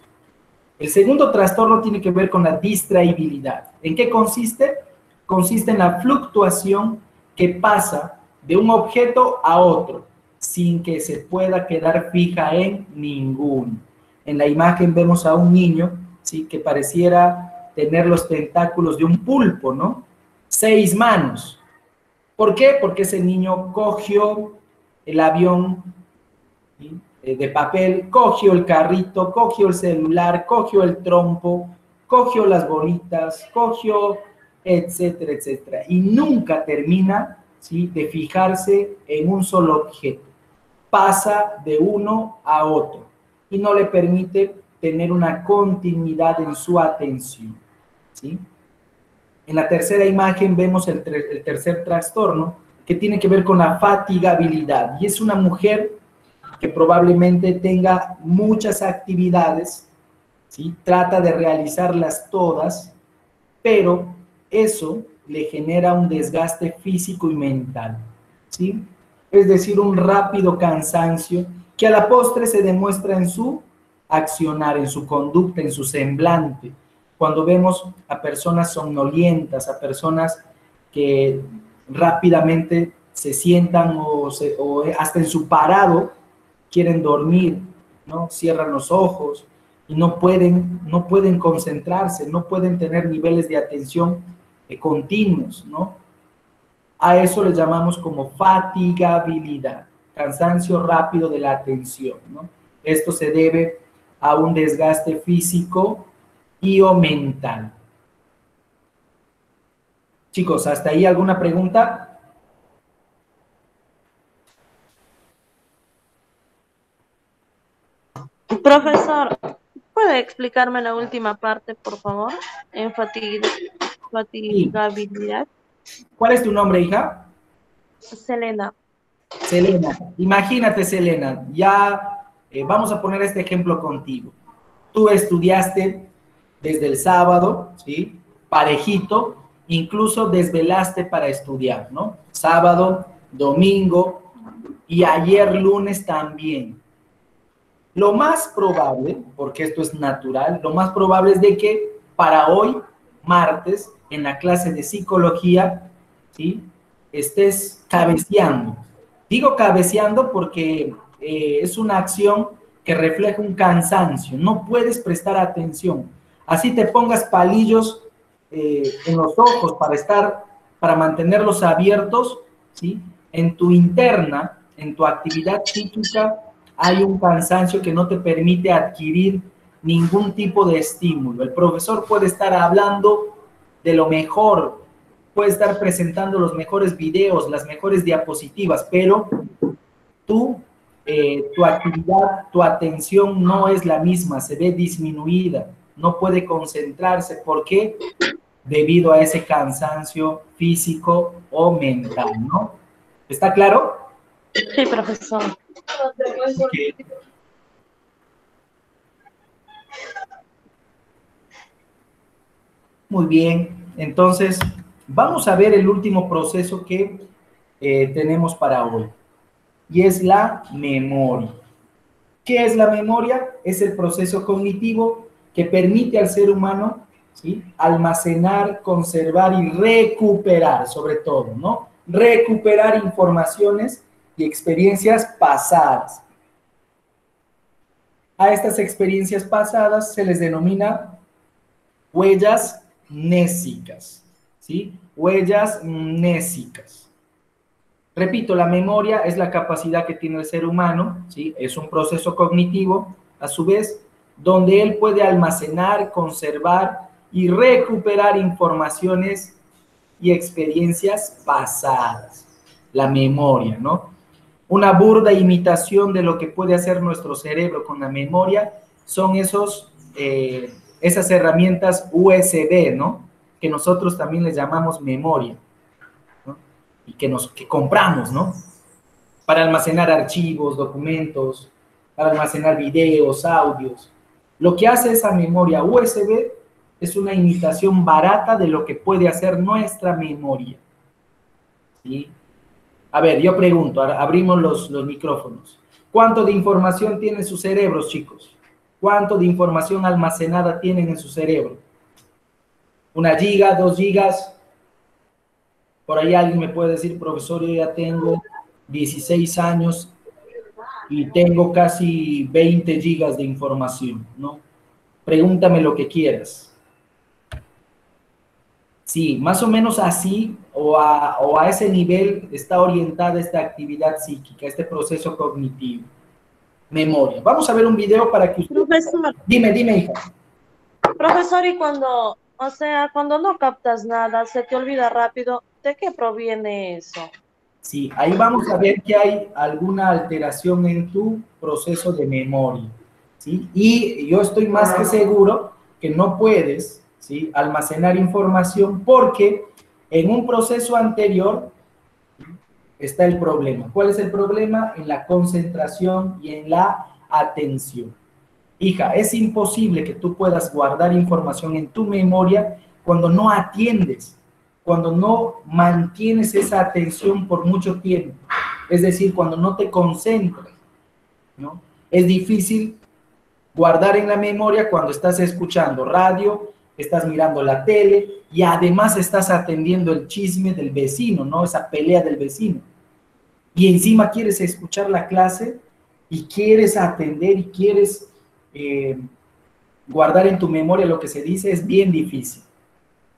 El segundo trastorno tiene que ver con la distraibilidad. ¿En qué consiste? Consiste en la fluctuación que pasa de un objeto a otro, sin que se pueda quedar fija en ninguno. En la imagen vemos a un niño, ¿sí? Que pareciera tener los tentáculos de un pulpo, ¿no? 6 manos. ¿Por qué? Porque ese niño cogió el avión, ¿sí? De papel, cogió el carrito, cogió el celular, cogió el trompo, cogió las bolitas, cogió, etcétera, etcétera. Y nunca termina, ¿sí? De fijarse en un solo objeto. Pasa de uno a otro y no le permite tener una continuidad en su atención, ¿sí? En la tercera imagen vemos el tercer trastorno, que tiene que ver con la fatigabilidad. Y es una mujer que probablemente tenga muchas actividades, ¿sí? Trata de realizarlas todas, pero eso le genera un desgaste físico y mental, ¿sí? Es decir, un rápido cansancio que a la postre se demuestra en su accionar, en su conducta, en su semblante. Cuando vemos a personas somnolientas, a personas que rápidamente se sientan o hasta en su parado quieren dormir, ¿no? Cierran los ojos y no pueden concentrarse, no pueden tener niveles de atención continuos, ¿no? A eso le llamamos como fatigabilidad, cansancio rápido de la atención, ¿no? Esto se debe a un desgaste físico y o mental. Chicos, ¿hasta ahí alguna pregunta? Profesor, ¿puede explicarme la última parte, por favor? En fatigabilidad. ¿Cuál es tu nombre, hija? Selena. Selena. Imagínate, Selena, ya Vamos a poner este ejemplo contigo. Tú estudiaste desde el sábado, ¿sí? Parejito, incluso desvelaste para estudiar, ¿no? Sábado, domingo y ayer lunes también. Lo más probable, porque esto es natural, lo más probable es de que para hoy, martes, en la clase de psicología, ¿sí? Estés cabeceando. Digo cabeceando porque es una acción que refleja un cansancio. No puedes prestar atención. Así te pongas palillos en los ojos para mantenerlos abiertos, ¿sí? En tu interna, en tu actividad psíquica, hay un cansancio que no te permite adquirir ningún tipo de estímulo. El profesor puede estar hablando de lo mejor, puede estar presentando los mejores videos, las mejores diapositivas, pero tú, tu actividad, tu atención no es la misma, se ve disminuida, no puede concentrarse. ¿Por qué? Debido a ese cansancio físico o mental, ¿no? ¿Está claro? Sí, profesor. Okay. Muy bien, entonces vamos a ver el último proceso que tenemos para hoy, y es la memoria. ¿Qué es la memoria? Es el proceso cognitivo que permite al ser humano, ¿sí?, almacenar, conservar y recuperar, sobre todo, ¿no? Recuperar informaciones y experiencias pasadas. A estas experiencias pasadas se les denomina huellas mnésicas, ¿sí? Huellas mnésicas. Repito, la memoria es la capacidad que tiene el ser humano, ¿sí? Es un proceso cognitivo, a su vez, donde él puede almacenar, conservar y recuperar informaciones y experiencias pasadas. La memoria, ¿no? Una burda imitación de lo que puede hacer nuestro cerebro con la memoria son esas herramientas USB, ¿no? Que nosotros también les llamamos memoria, ¿no? Y que compramos, ¿no? Para almacenar archivos, documentos, para almacenar videos, audios. Lo que hace esa memoria USB es una imitación barata de lo que puede hacer nuestra memoria, ¿sí? A ver, yo pregunto, abrimos los micrófonos. ¿Cuánto de información tienen sus cerebros, chicos? ¿Cuánto de información almacenada tienen en su cerebro? ¿1 giga, 2 gigas? Por ahí alguien me puede decir, profesor, yo ya tengo 16 años y tengo casi 20 gigas de información, ¿no? Pregúntame lo que quieras. Sí, más o menos así o a ese nivel está orientada esta actividad psíquica, este proceso cognitivo. Memoria. Vamos a ver un video para que usted... Profesor. Dime, hija. Profesor, y cuando no captas nada, se te olvida rápido, ¿de qué proviene eso? Sí, ahí vamos a ver que hay alguna alteración en tu proceso de memoria, ¿sí? Y yo estoy más que seguro que no puedes, ¿sí?, almacenar información porque en un proceso anterior está el problema. ¿Cuál es el problema? En la concentración y en la atención. Hija, es imposible que tú puedas guardar información en tu memoria cuando no atiendes, cuando no mantienes esa atención por mucho tiempo. Es decir, cuando no te concentras, ¿no? Es difícil guardar en la memoria cuando estás escuchando radio, estás mirando la tele y además estás atendiendo el chisme del vecino, ¿no? Esa pelea del vecino. Y encima quieres escuchar la clase y quieres atender y quieres guardar en tu memoria lo que se dice, es bien difícil,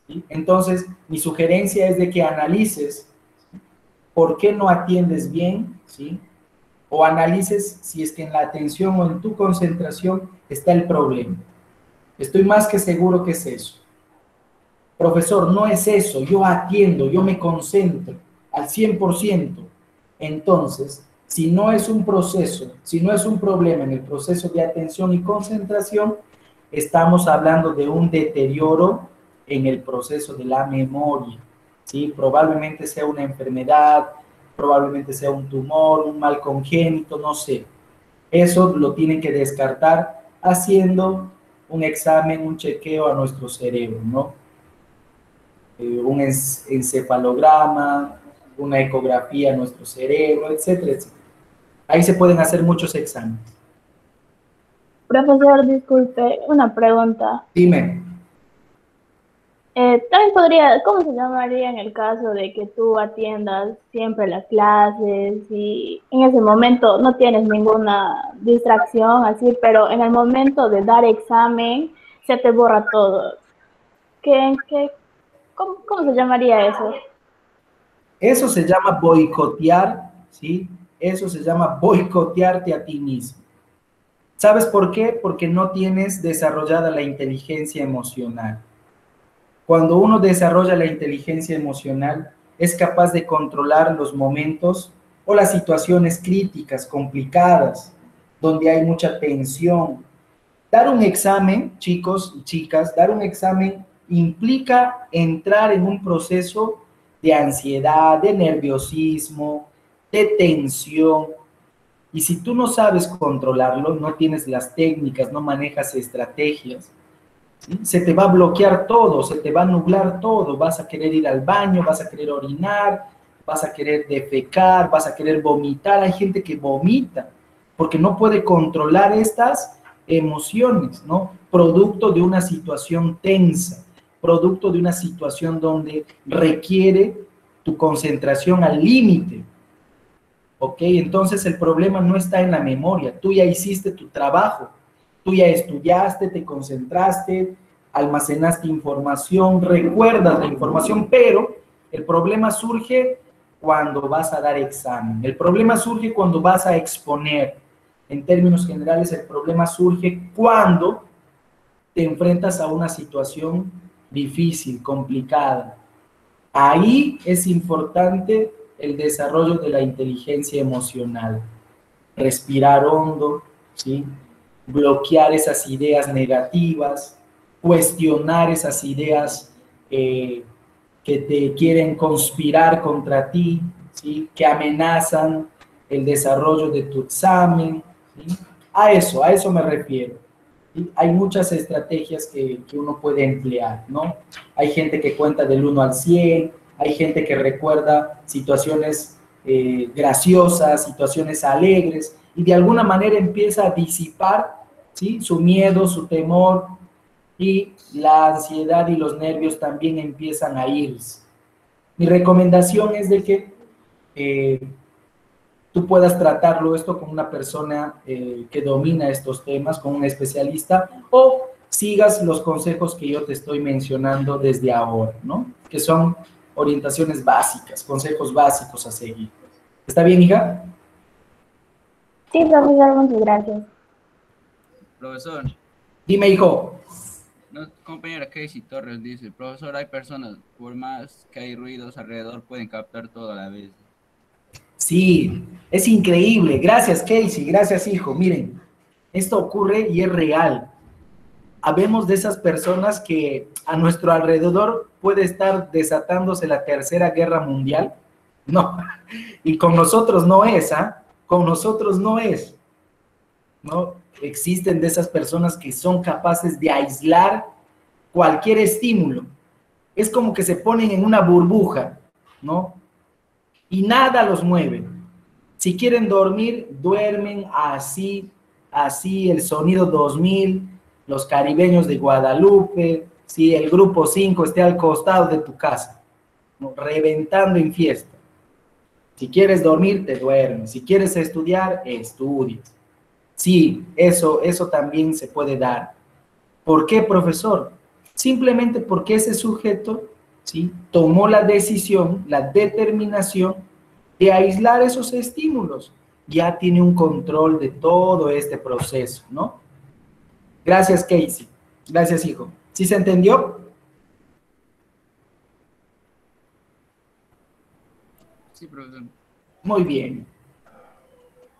¿sí? Entonces, mi sugerencia es de que analices por qué no atiendes bien, ¿sí? O analices si es que en la atención o en tu concentración está el problema. Estoy más que seguro que es eso. Profesor, no es eso, yo atiendo, yo me concentro al 100%. Entonces, si no es un proceso, si no es un problema en el proceso de atención y concentración, estamos hablando de un deterioro en el proceso de la memoria, ¿sí? Probablemente sea una enfermedad, probablemente sea un tumor, un mal congénito, no sé. Eso lo tienen que descartar haciendo un examen, un chequeo a nuestro cerebro, ¿no? Un encefalograma, una ecografía a nuestro cerebro, etcétera, etcétera. Ahí se pueden hacer muchos exámenes. Profesor, disculpe, una pregunta. Dime. También podría, ¿cómo se llamaría en el caso de que tú atiendas siempre las clases y en ese momento no tienes ninguna distracción así, pero en el momento de dar examen se te borra todo? ¿Cómo se llamaría eso? Eso se llama boicotear, ¿sí? Eso se llama boicotearte a ti mismo. ¿Sabes por qué? Porque no tienes desarrollada la inteligencia emocional. Cuando uno desarrolla la inteligencia emocional, es capaz de controlar los momentos o las situaciones críticas, complicadas, donde hay mucha tensión. Dar un examen, chicos y chicas, dar un examen implica entrar en un proceso de ansiedad, de nerviosismo, de tensión. Y si tú no sabes controlarlo, no tienes las técnicas, no manejas estrategias, ¿sí? Se te va a bloquear todo, se te va a nublar todo. Vas a querer ir al baño, vas a querer orinar, vas a querer defecar, vas a querer vomitar. Hay gente que vomita porque no puede controlar estas emociones, ¿no? Producto de una situación tensa, producto de una situación donde requiere tu concentración al límite. ¿Ok? Entonces el problema no está en la memoria. Tú ya hiciste tu trabajo, tú ya estudiaste, te concentraste, almacenaste información, recuerdas la información, pero el problema surge cuando vas a dar examen. El problema surge cuando vas a exponer. En términos generales, el problema surge cuando te enfrentas a una situación difícil, complicada. Ahí es importante el desarrollo de la inteligencia emocional. Respirar hondo, ¿sí? Bloquear esas ideas negativas, cuestionar esas ideas que te quieren conspirar contra ti, ¿sí? Que amenazan el desarrollo de tu examen, ¿sí? A eso me refiero. ¿Sí? Hay muchas estrategias que uno puede emplear, ¿no? Hay gente que cuenta del 1 al 100, hay gente que recuerda situaciones graciosas, situaciones alegres, y de alguna manera empieza a disipar, ¿sí? Su miedo, su temor, y la ansiedad y los nervios también empiezan a irse. Mi recomendación es de que tú puedas tratarlo esto con una persona que domina estos temas, con un especialista, o sigas los consejos que yo te estoy mencionando desde ahora, ¿no? Que son orientaciones básicas, consejos básicos a seguir. ¿Está bien, hija? Sí, profesor, muchas gracias. Profesor. Dime, hijo. Compañera Casey Torres dice, profesor, hay personas, por más que hay ruidos alrededor, pueden captar todo a la vez. Sí, es increíble. Gracias, Casey. Gracias, hijo. Miren, esto ocurre y es real. Habemos de esas personas que a nuestro alrededor puede estar desatándose la Tercera Guerra Mundial. No, y con nosotros no es, ¿ah? Con nosotros no es, ¿no? Existen de esas personas que son capaces de aislar cualquier estímulo. Es como que se ponen en una burbuja, ¿no? Y nada los mueve. Si quieren dormir, duermen así, el Sonido 2000, los Caribeños de Guadalupe, si el Grupo 5 esté al costado de tu casa, ¿no? Reventando en fiesta. Si quieres dormir, te duermes. Si quieres estudiar, estudias. Sí, eso también se puede dar. ¿Por qué, profesor? Simplemente porque ese sujeto, ¿sí?, tomó la decisión, la determinación de aislar esos estímulos. Ya tiene un control de todo este proceso, ¿no? Gracias, Casey. Gracias, hijo. ¿Sí se entendió? Sí, profesor. Muy bien.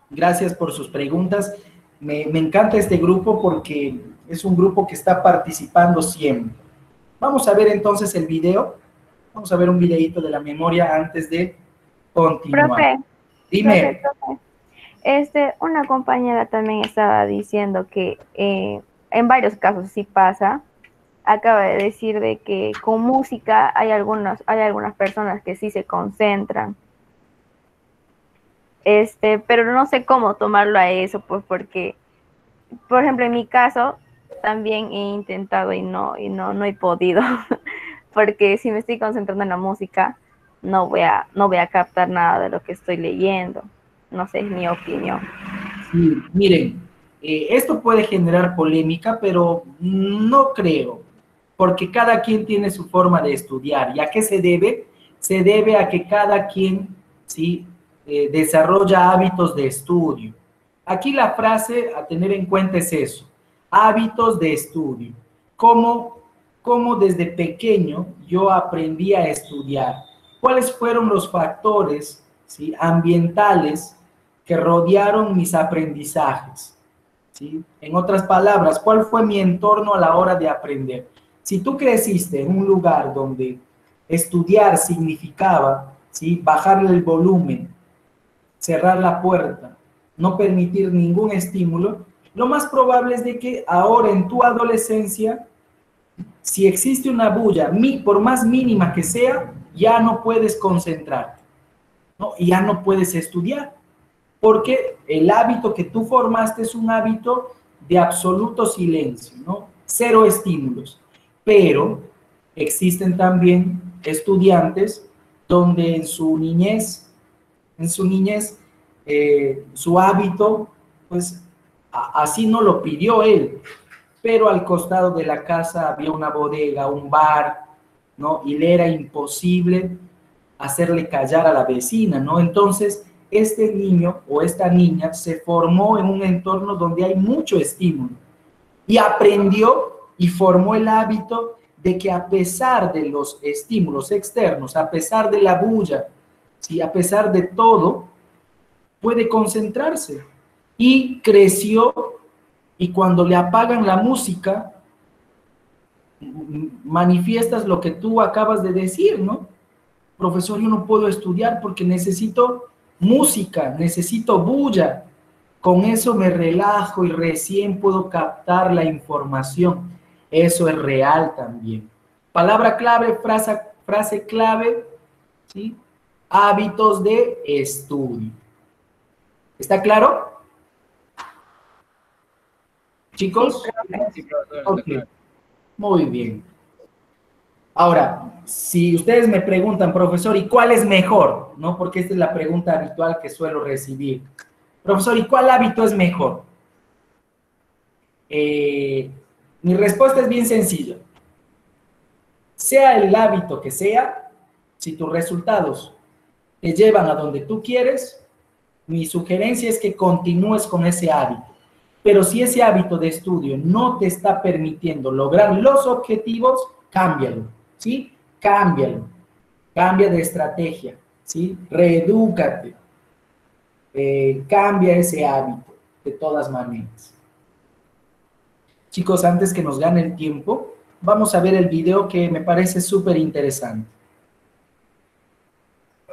Gracias por sus preguntas. Me encanta este grupo porque es un grupo que está participando siempre. Vamos a ver entonces el video. Vamos a ver un videito de la memoria antes de continuar. Profe, Dime. profe. Una compañera también estaba diciendo que en varios casos sí pasa. Acaba de decir de que con música hay algunas personas que sí se concentran. Pero no sé cómo tomarlo a eso, pues porque, por ejemplo, en mi caso también he intentado y no he podido, porque si me estoy concentrando en la música, no voy a captar nada de lo que estoy leyendo. No sé, es mi opinión. Sí, miren, esto puede generar polémica, pero no creo, porque cada quien tiene su forma de estudiar. ¿Y a qué se debe? Se debe a que cada quien, ¿sí? Desarrolla hábitos de estudio. Aquí la frase a tener en cuenta es eso, hábitos de estudio. ¿Cómo desde pequeño yo aprendí a estudiar? ¿Cuáles fueron los factores, ¿sí? ambientales que rodearon mis aprendizajes? ¿Sí? En otras palabras, ¿cuál fue mi entorno a la hora de aprender? Si tú creciste en un lugar donde estudiar significaba, ¿sí? bajarle el volumen, cerrar la puerta, no permitir ningún estímulo, lo más probable es de que ahora en tu adolescencia, si existe una bulla, por más mínima que sea, ya no puedes concentrarte, ¿no? Y ya no puedes estudiar, porque el hábito que tú formaste es un hábito de absoluto silencio, ¿no? Cero estímulos. Pero existen también estudiantes donde en su niñez, su hábito, pues así no lo pidió él, pero al costado de la casa había una bodega, un bar, ¿no? Y le era imposible hacerle callar a la vecina, ¿no? Entonces, este niño o esta niña se formó en un entorno donde hay mucho estímulo y aprendió y formó el hábito de que a pesar de los estímulos externos, a pesar de la bulla, ¿sí? A pesar de todo, puede concentrarse. Y creció, y cuando le apagan la música, manifiestas lo que tú acabas de decir, ¿no? Profesor, yo no puedo estudiar porque necesito música, necesito bulla. Con eso me relajo y recién puedo captar la información. Eso es real también. Palabra clave, frase clave, ¿sí? Hábitos de estudio. ¿Está claro? ¿Chicos? Sí, profesor, Ok, está claro. muy bien. Ahora, si ustedes me preguntan, profesor, ¿y cuál es mejor? ¿No? Porque esta es la pregunta habitual que suelo recibir. Profesor, ¿y cuál hábito es mejor? Mi respuesta es bien sencilla. Sea el hábito que sea, si tus resultados te llevan a donde tú quieres, mi sugerencia es que continúes con ese hábito. Pero si ese hábito de estudio no te está permitiendo lograr los objetivos, cámbialo, ¿sí? Cámbialo. Cambia de estrategia, ¿sí? Reedúcate. Cambia ese hábito, de todas maneras. Chicos, antes que nos gane el tiempo, vamos a ver el video que me parece súper interesante.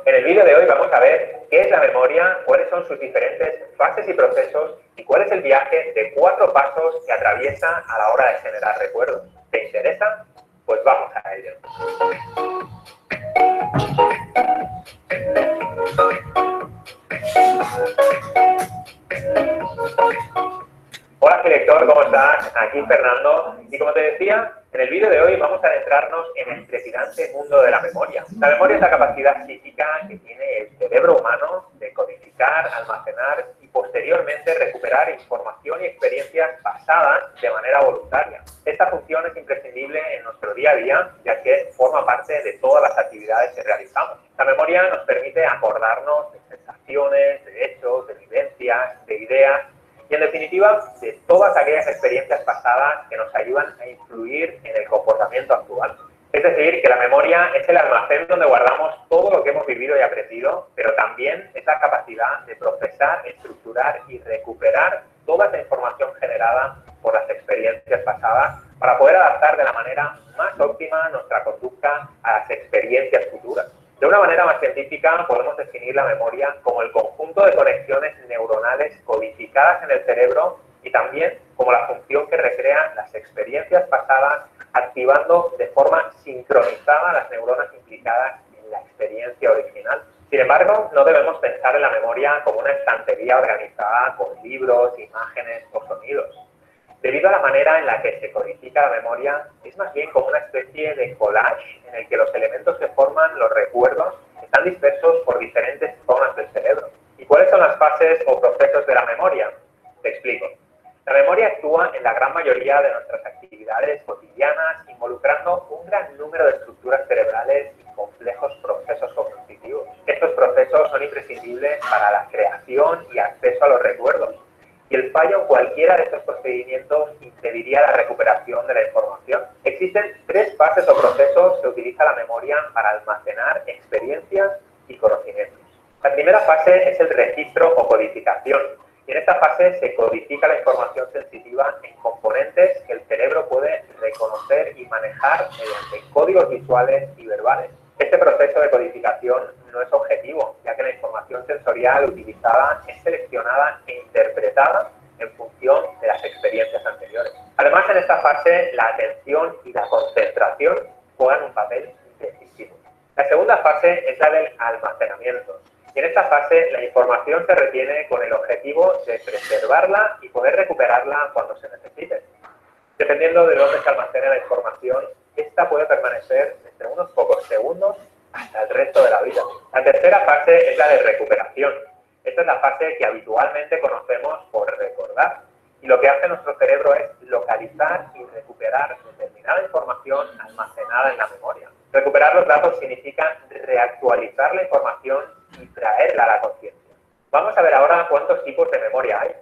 En el vídeo de hoy vamos a ver qué es la memoria, cuáles son sus diferentes fases y procesos y cuál es el viaje de 4 pasos que atraviesa a la hora de generar recuerdos. ¿Te interesa? Pues vamos a ello. Hola, director, ¿cómo estás? Aquí Fernando. Y como te decía, en el vídeo de hoy vamos a adentrarnos en el trepidante mundo de la memoria. La memoria es la capacidad física que tiene el cerebro humano de codificar, almacenar y posteriormente recuperar información y experiencias pasadas de manera voluntaria. Esta función es imprescindible en nuestro día a día, ya que forma parte de todas las actividades que realizamos. La memoria nos permite acordarnos de sensaciones, de hechos, de vivencias, de ideas, y en definitiva, de todas aquellas experiencias pasadas que nos ayudan a influir en el comportamiento actual. Es decir, que la memoria es el almacén donde guardamos todo lo que hemos vivido y aprendido, pero también es la capacidad de procesar, estructurar y recuperar toda esa información generada por las experiencias pasadas para poder adaptar de la manera más óptima nuestra conducta a las experiencias futuras. De una manera más científica, podemos definir la memoria como el conjunto de conexiones neuronales codificadas en el cerebro y también como la función que recrea las experiencias pasadas, activando de forma sincronizada las neuronas implicadas en la experiencia original. Sin embargo, no debemos pensar en la memoria como una estantería organizada con libros, imágenes o sonidos. Debido a la manera en la que se codifica la memoria, es más bien como una especie de collage en el que los elementos que forman los recuerdos están dispersos por diferentes zonas del cerebro. ¿Y cuáles son las fases o procesos de la memoria? Te explico. La memoria actúa en la gran mayoría de nuestras actividades cotidianas, involucrando un gran número de estructuras cerebrales y complejos procesos cognitivos. Estos procesos son imprescindibles para la creación y acceso a los recuerdos, y el fallo en cualquiera de estos procedimientos impediría la recuperación de la información. Existen 3 fases o procesos que utiliza la memoria para almacenar experiencias y conocimientos. La primera fase es el registro o codificación, y en esta fase se codifica la información sensitiva en componentes que el cerebro puede reconocer y manejar mediante códigos visuales y verbales. Este proceso de codificación no es objetivo, ya que la información sensorial utilizada es seleccionada e interpretada en función de las experiencias anteriores. Además, en esta fase, la atención y la concentración juegan un papel decisivo. La segunda fase es la del almacenamiento. Y en esta fase, la información se retiene con el objetivo de preservarla y poder recuperarla cuando se necesite. Dependiendo de dónde se almacene la información, esta puede permanecer entre unos pocos segundos hasta el resto de la vida. La tercera fase es la de recuperación. Esta es la fase que habitualmente conocemos por recordar. Y lo que hace nuestro cerebro es localizar y recuperar determinada información almacenada en la memoria. Recuperar los datos significa reactualizar la información y traerla a la conciencia. Vamos a ver ahora cuántos tipos de memoria hay.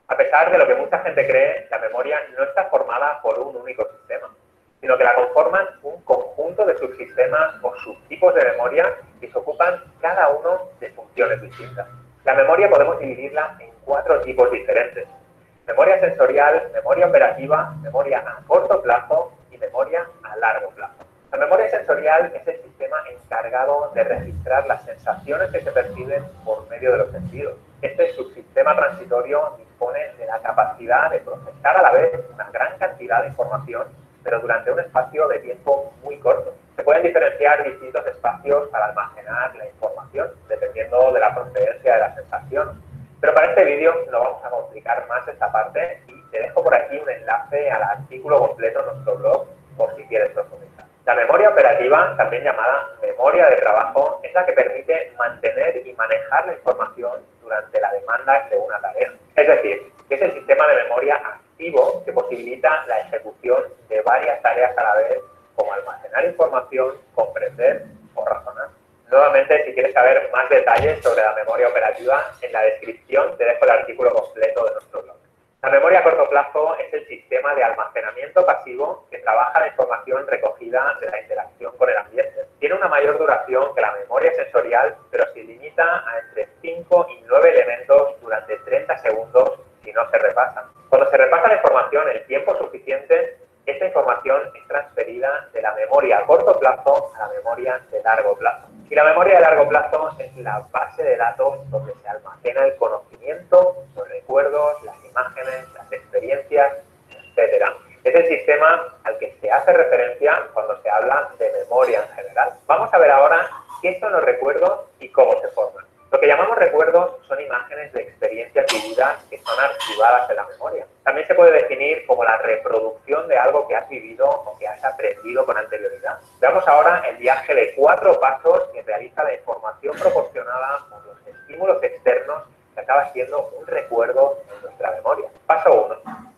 A pesar de lo que mucha gente cree, la memoria no está formada por un único sistema, sino que la conforman un conjunto de subsistemas o subtipos de memoria que se ocupan cada uno de funciones distintas. La memoria podemos dividirla en 4 tipos diferentes: memoria sensorial, memoria operativa, memoria a corto plazo y memoria a largo plazo. La memoria sensorial es el sistema encargado de registrar las sensaciones que se perciben por medio de los sentidos. Este subsistema transitorio dispone de la capacidad de procesar a la vez una gran cantidad de información, pero durante un espacio de tiempo muy corto. Se pueden diferenciar distintos espacios para almacenar la información, dependiendo de la procedencia de la sensación. Pero para este vídeo no vamos a complicar más esta parte y te dejo por aquí un enlace al artículo completo en nuestro blog por si quieres profundizar. La memoria operativa, también llamada memoria de trabajo, es la que permite mantener y manejar la información durante la demanda de una tarea. Es decir, que es el sistema de memoria activo que posibilita la ejecución de varias tareas a la vez, como almacenar información, comprender o razonar. Nuevamente, si quieres saber más detalles sobre la memoria operativa, en la descripción te dejo el artículo completo de nuestro blog. La memoria a corto plazo es el sistema de almacenamiento pasivo que trabaja la información recogida de la interacción con el ambiente. Tiene una mayor duración que la memoria sensorial, pero se limita a entre 5 y 9 elementos durante 30 segundos si no se repasan. Cuando se repasa la información el tiempo suficiente, esta información es transferida de la memoria a corto plazo a la memoria de largo plazo. Y la memoria de largo plazo es la base de datos donde se almacena el conocimiento, los recuerdos, las imágenes, las experiencias, etc. Es el sistema al que se hace referencia cuando se habla de memoria en general. Vamos a ver ahora qué son los recuerdos y cómo se forman. Lo que llamamos recuerdos son imágenes de experiencias vividas que son archivadas en la memoria. También se puede definir como la reproducción de algo que has vivido o que has aprendido con anterioridad. Veamos ahora el viaje de 4 pasos que realiza la información proporcionada por los estímulos externos que acaba siendo un recuerdo en nuestra memoria. Paso 1.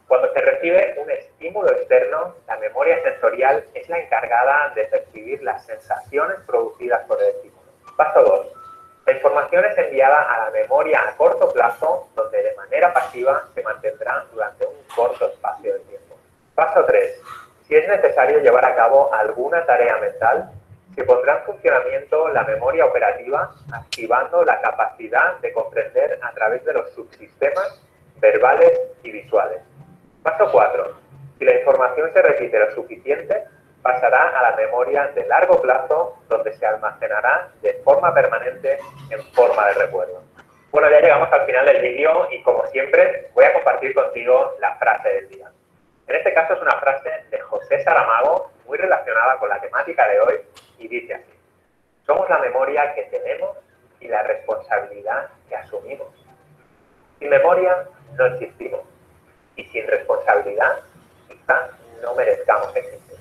Cuando se recibe un estímulo externo, la memoria sensorial es la encargada de percibir las sensaciones producidas por el estímulo. Paso 2. La información es enviada a la memoria a corto plazo, donde de manera pasiva se mantendrá durante un corto espacio de tiempo. Paso 3. Si es necesario llevar a cabo alguna tarea mental, se pondrá en funcionamiento la memoria operativa, activando la capacidad de comprender a través de los subsistemas verbales y visuales. Paso 4. Si la información se repite lo suficiente, pasará a la memoria de largo plazo, donde se almacenará de forma permanente en forma de recuerdo. Bueno, ya llegamos al final del vídeo y, como siempre, voy a compartir contigo la frase del día. En este caso es una frase de José Saramago, muy relacionada con la temática de hoy, y dice así: somos la memoria que tenemos y la responsabilidad que asumimos. Sin memoria no existimos, y sin responsabilidad quizá no merezcamos existir.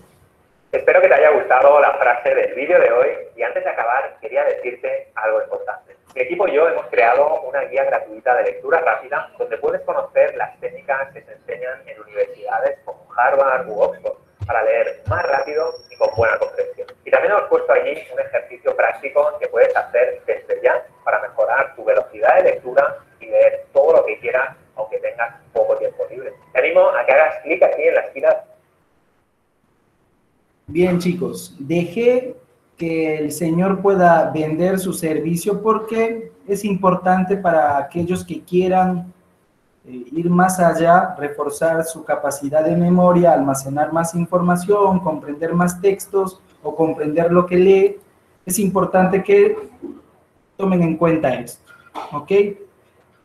Espero que te haya gustado la frase del vídeo de hoy, y antes de acabar quería decirte algo importante. Mi equipo y yo hemos creado una guía gratuita de lectura rápida donde puedes conocer las técnicas que se enseñan en universidades como Harvard u Oxford para leer más rápido y con buena comprensión. Y también hemos puesto allí un ejercicio práctico que puedes hacer desde ya para mejorar tu velocidad de lectura y leer todo lo que quieras, aunque tengas poco tiempo libre. Te animo a que hagas clic aquí en la esquina. Bien, chicos, dejé que el señor pueda vender su servicio porque es importante para aquellos que quieran ir más allá, reforzar su capacidad de memoria, almacenar más información, comprender más textos o comprender lo que lee. Es importante que tomen en cuenta esto, ¿ok?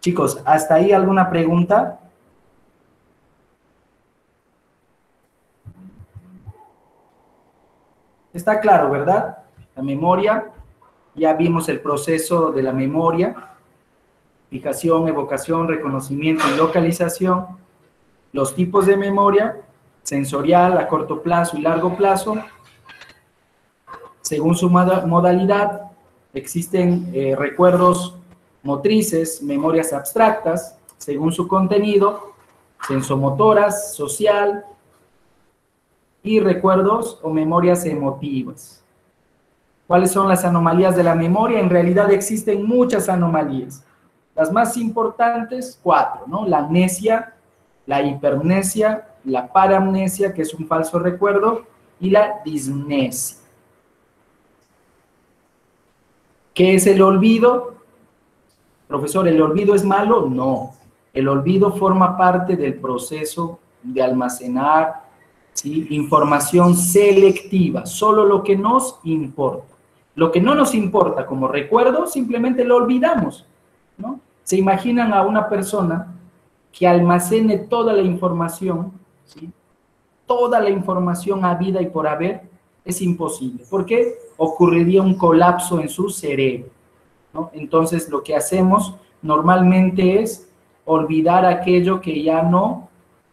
Chicos, ¿hasta ahí alguna pregunta? Está claro, ¿verdad? La memoria, ya vimos el proceso de la memoria: fijación, evocación, reconocimiento y localización. Los tipos de memoria: sensorial, a corto plazo y largo plazo. Según su modalidad, existen recuerdos motrices, memorias abstractas, según su contenido, sensomotoras, social, y recuerdos o memorias emotivas. ¿Cuáles son las anomalías de la memoria? En realidad existen muchas anomalías. Las más importantes, 4, ¿no? La amnesia, la hipermnesia, la paramnesia, que es un falso recuerdo, y la dismnesia. ¿Qué es el olvido? Profesor, ¿el olvido es malo? No. El olvido forma parte del proceso de almacenar, ¿sí?, información selectiva, solo lo que nos importa. Lo que no nos importa como recuerdo, simplemente lo olvidamos, ¿no? ¿Se imaginan a una persona que almacene toda la información, ¿sí?, toda la información habida y por haber? Es imposible. ¿Por qué? Ocurriría un colapso en su cerebro, ¿no? Entonces, lo que hacemos normalmente es olvidar aquello que ya no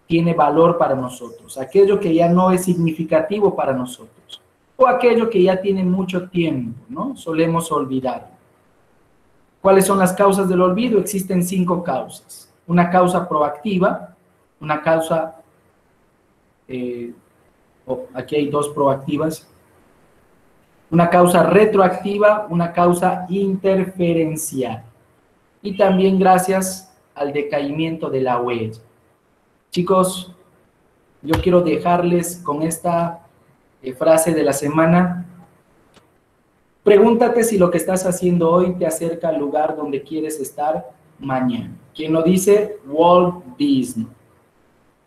tiene valor para nosotros, aquello que ya no es significativo para nosotros, o aquello que ya tiene mucho tiempo, ¿no? Solemos olvidar. ¿Cuáles son las causas del olvido? Existen 5 causas. Una causa proactiva, una causa, aquí hay 2 proactivas, una causa retroactiva, una causa interferencial, y también gracias al decaimiento de la huella. Chicos, yo quiero dejarles con esta frase de la semana. Pregúntate si lo que estás haciendo hoy te acerca al lugar donde quieres estar mañana. ¿Quién lo dice? Walt Disney,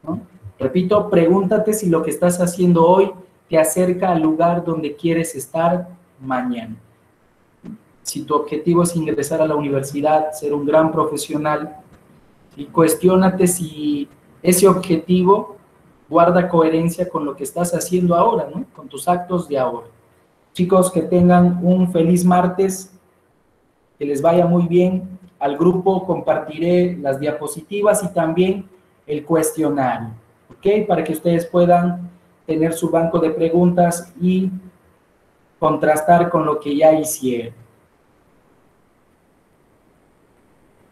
¿no? Repito, pregúntate si lo que estás haciendo hoy te acerca al lugar donde quieres estar mañana. Si tu objetivo es ingresar a la universidad, ser un gran profesional, y cuestiónate si ese objetivo guarda coherencia con lo que estás haciendo ahora, ¿no? Con tus actos de ahora. Chicos, que tengan un feliz martes, que les vaya muy bien. Al grupo compartiré las diapositivas y también el cuestionario, ¿ok? Para que ustedes puedan tener su banco de preguntas y contrastar con lo que ya hicieron.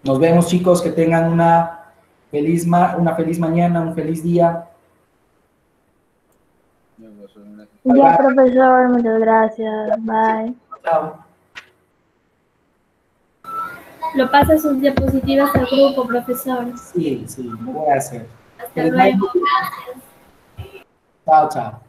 Nos vemos, chicos, que tengan una feliz mañana, un feliz día. Ya, profesor, muchas gracias. Bye. Chao. Lo pasa sus diapositivas al grupo, profesor. Sí, lo voy a hacer. Hasta luego. Chao, chao.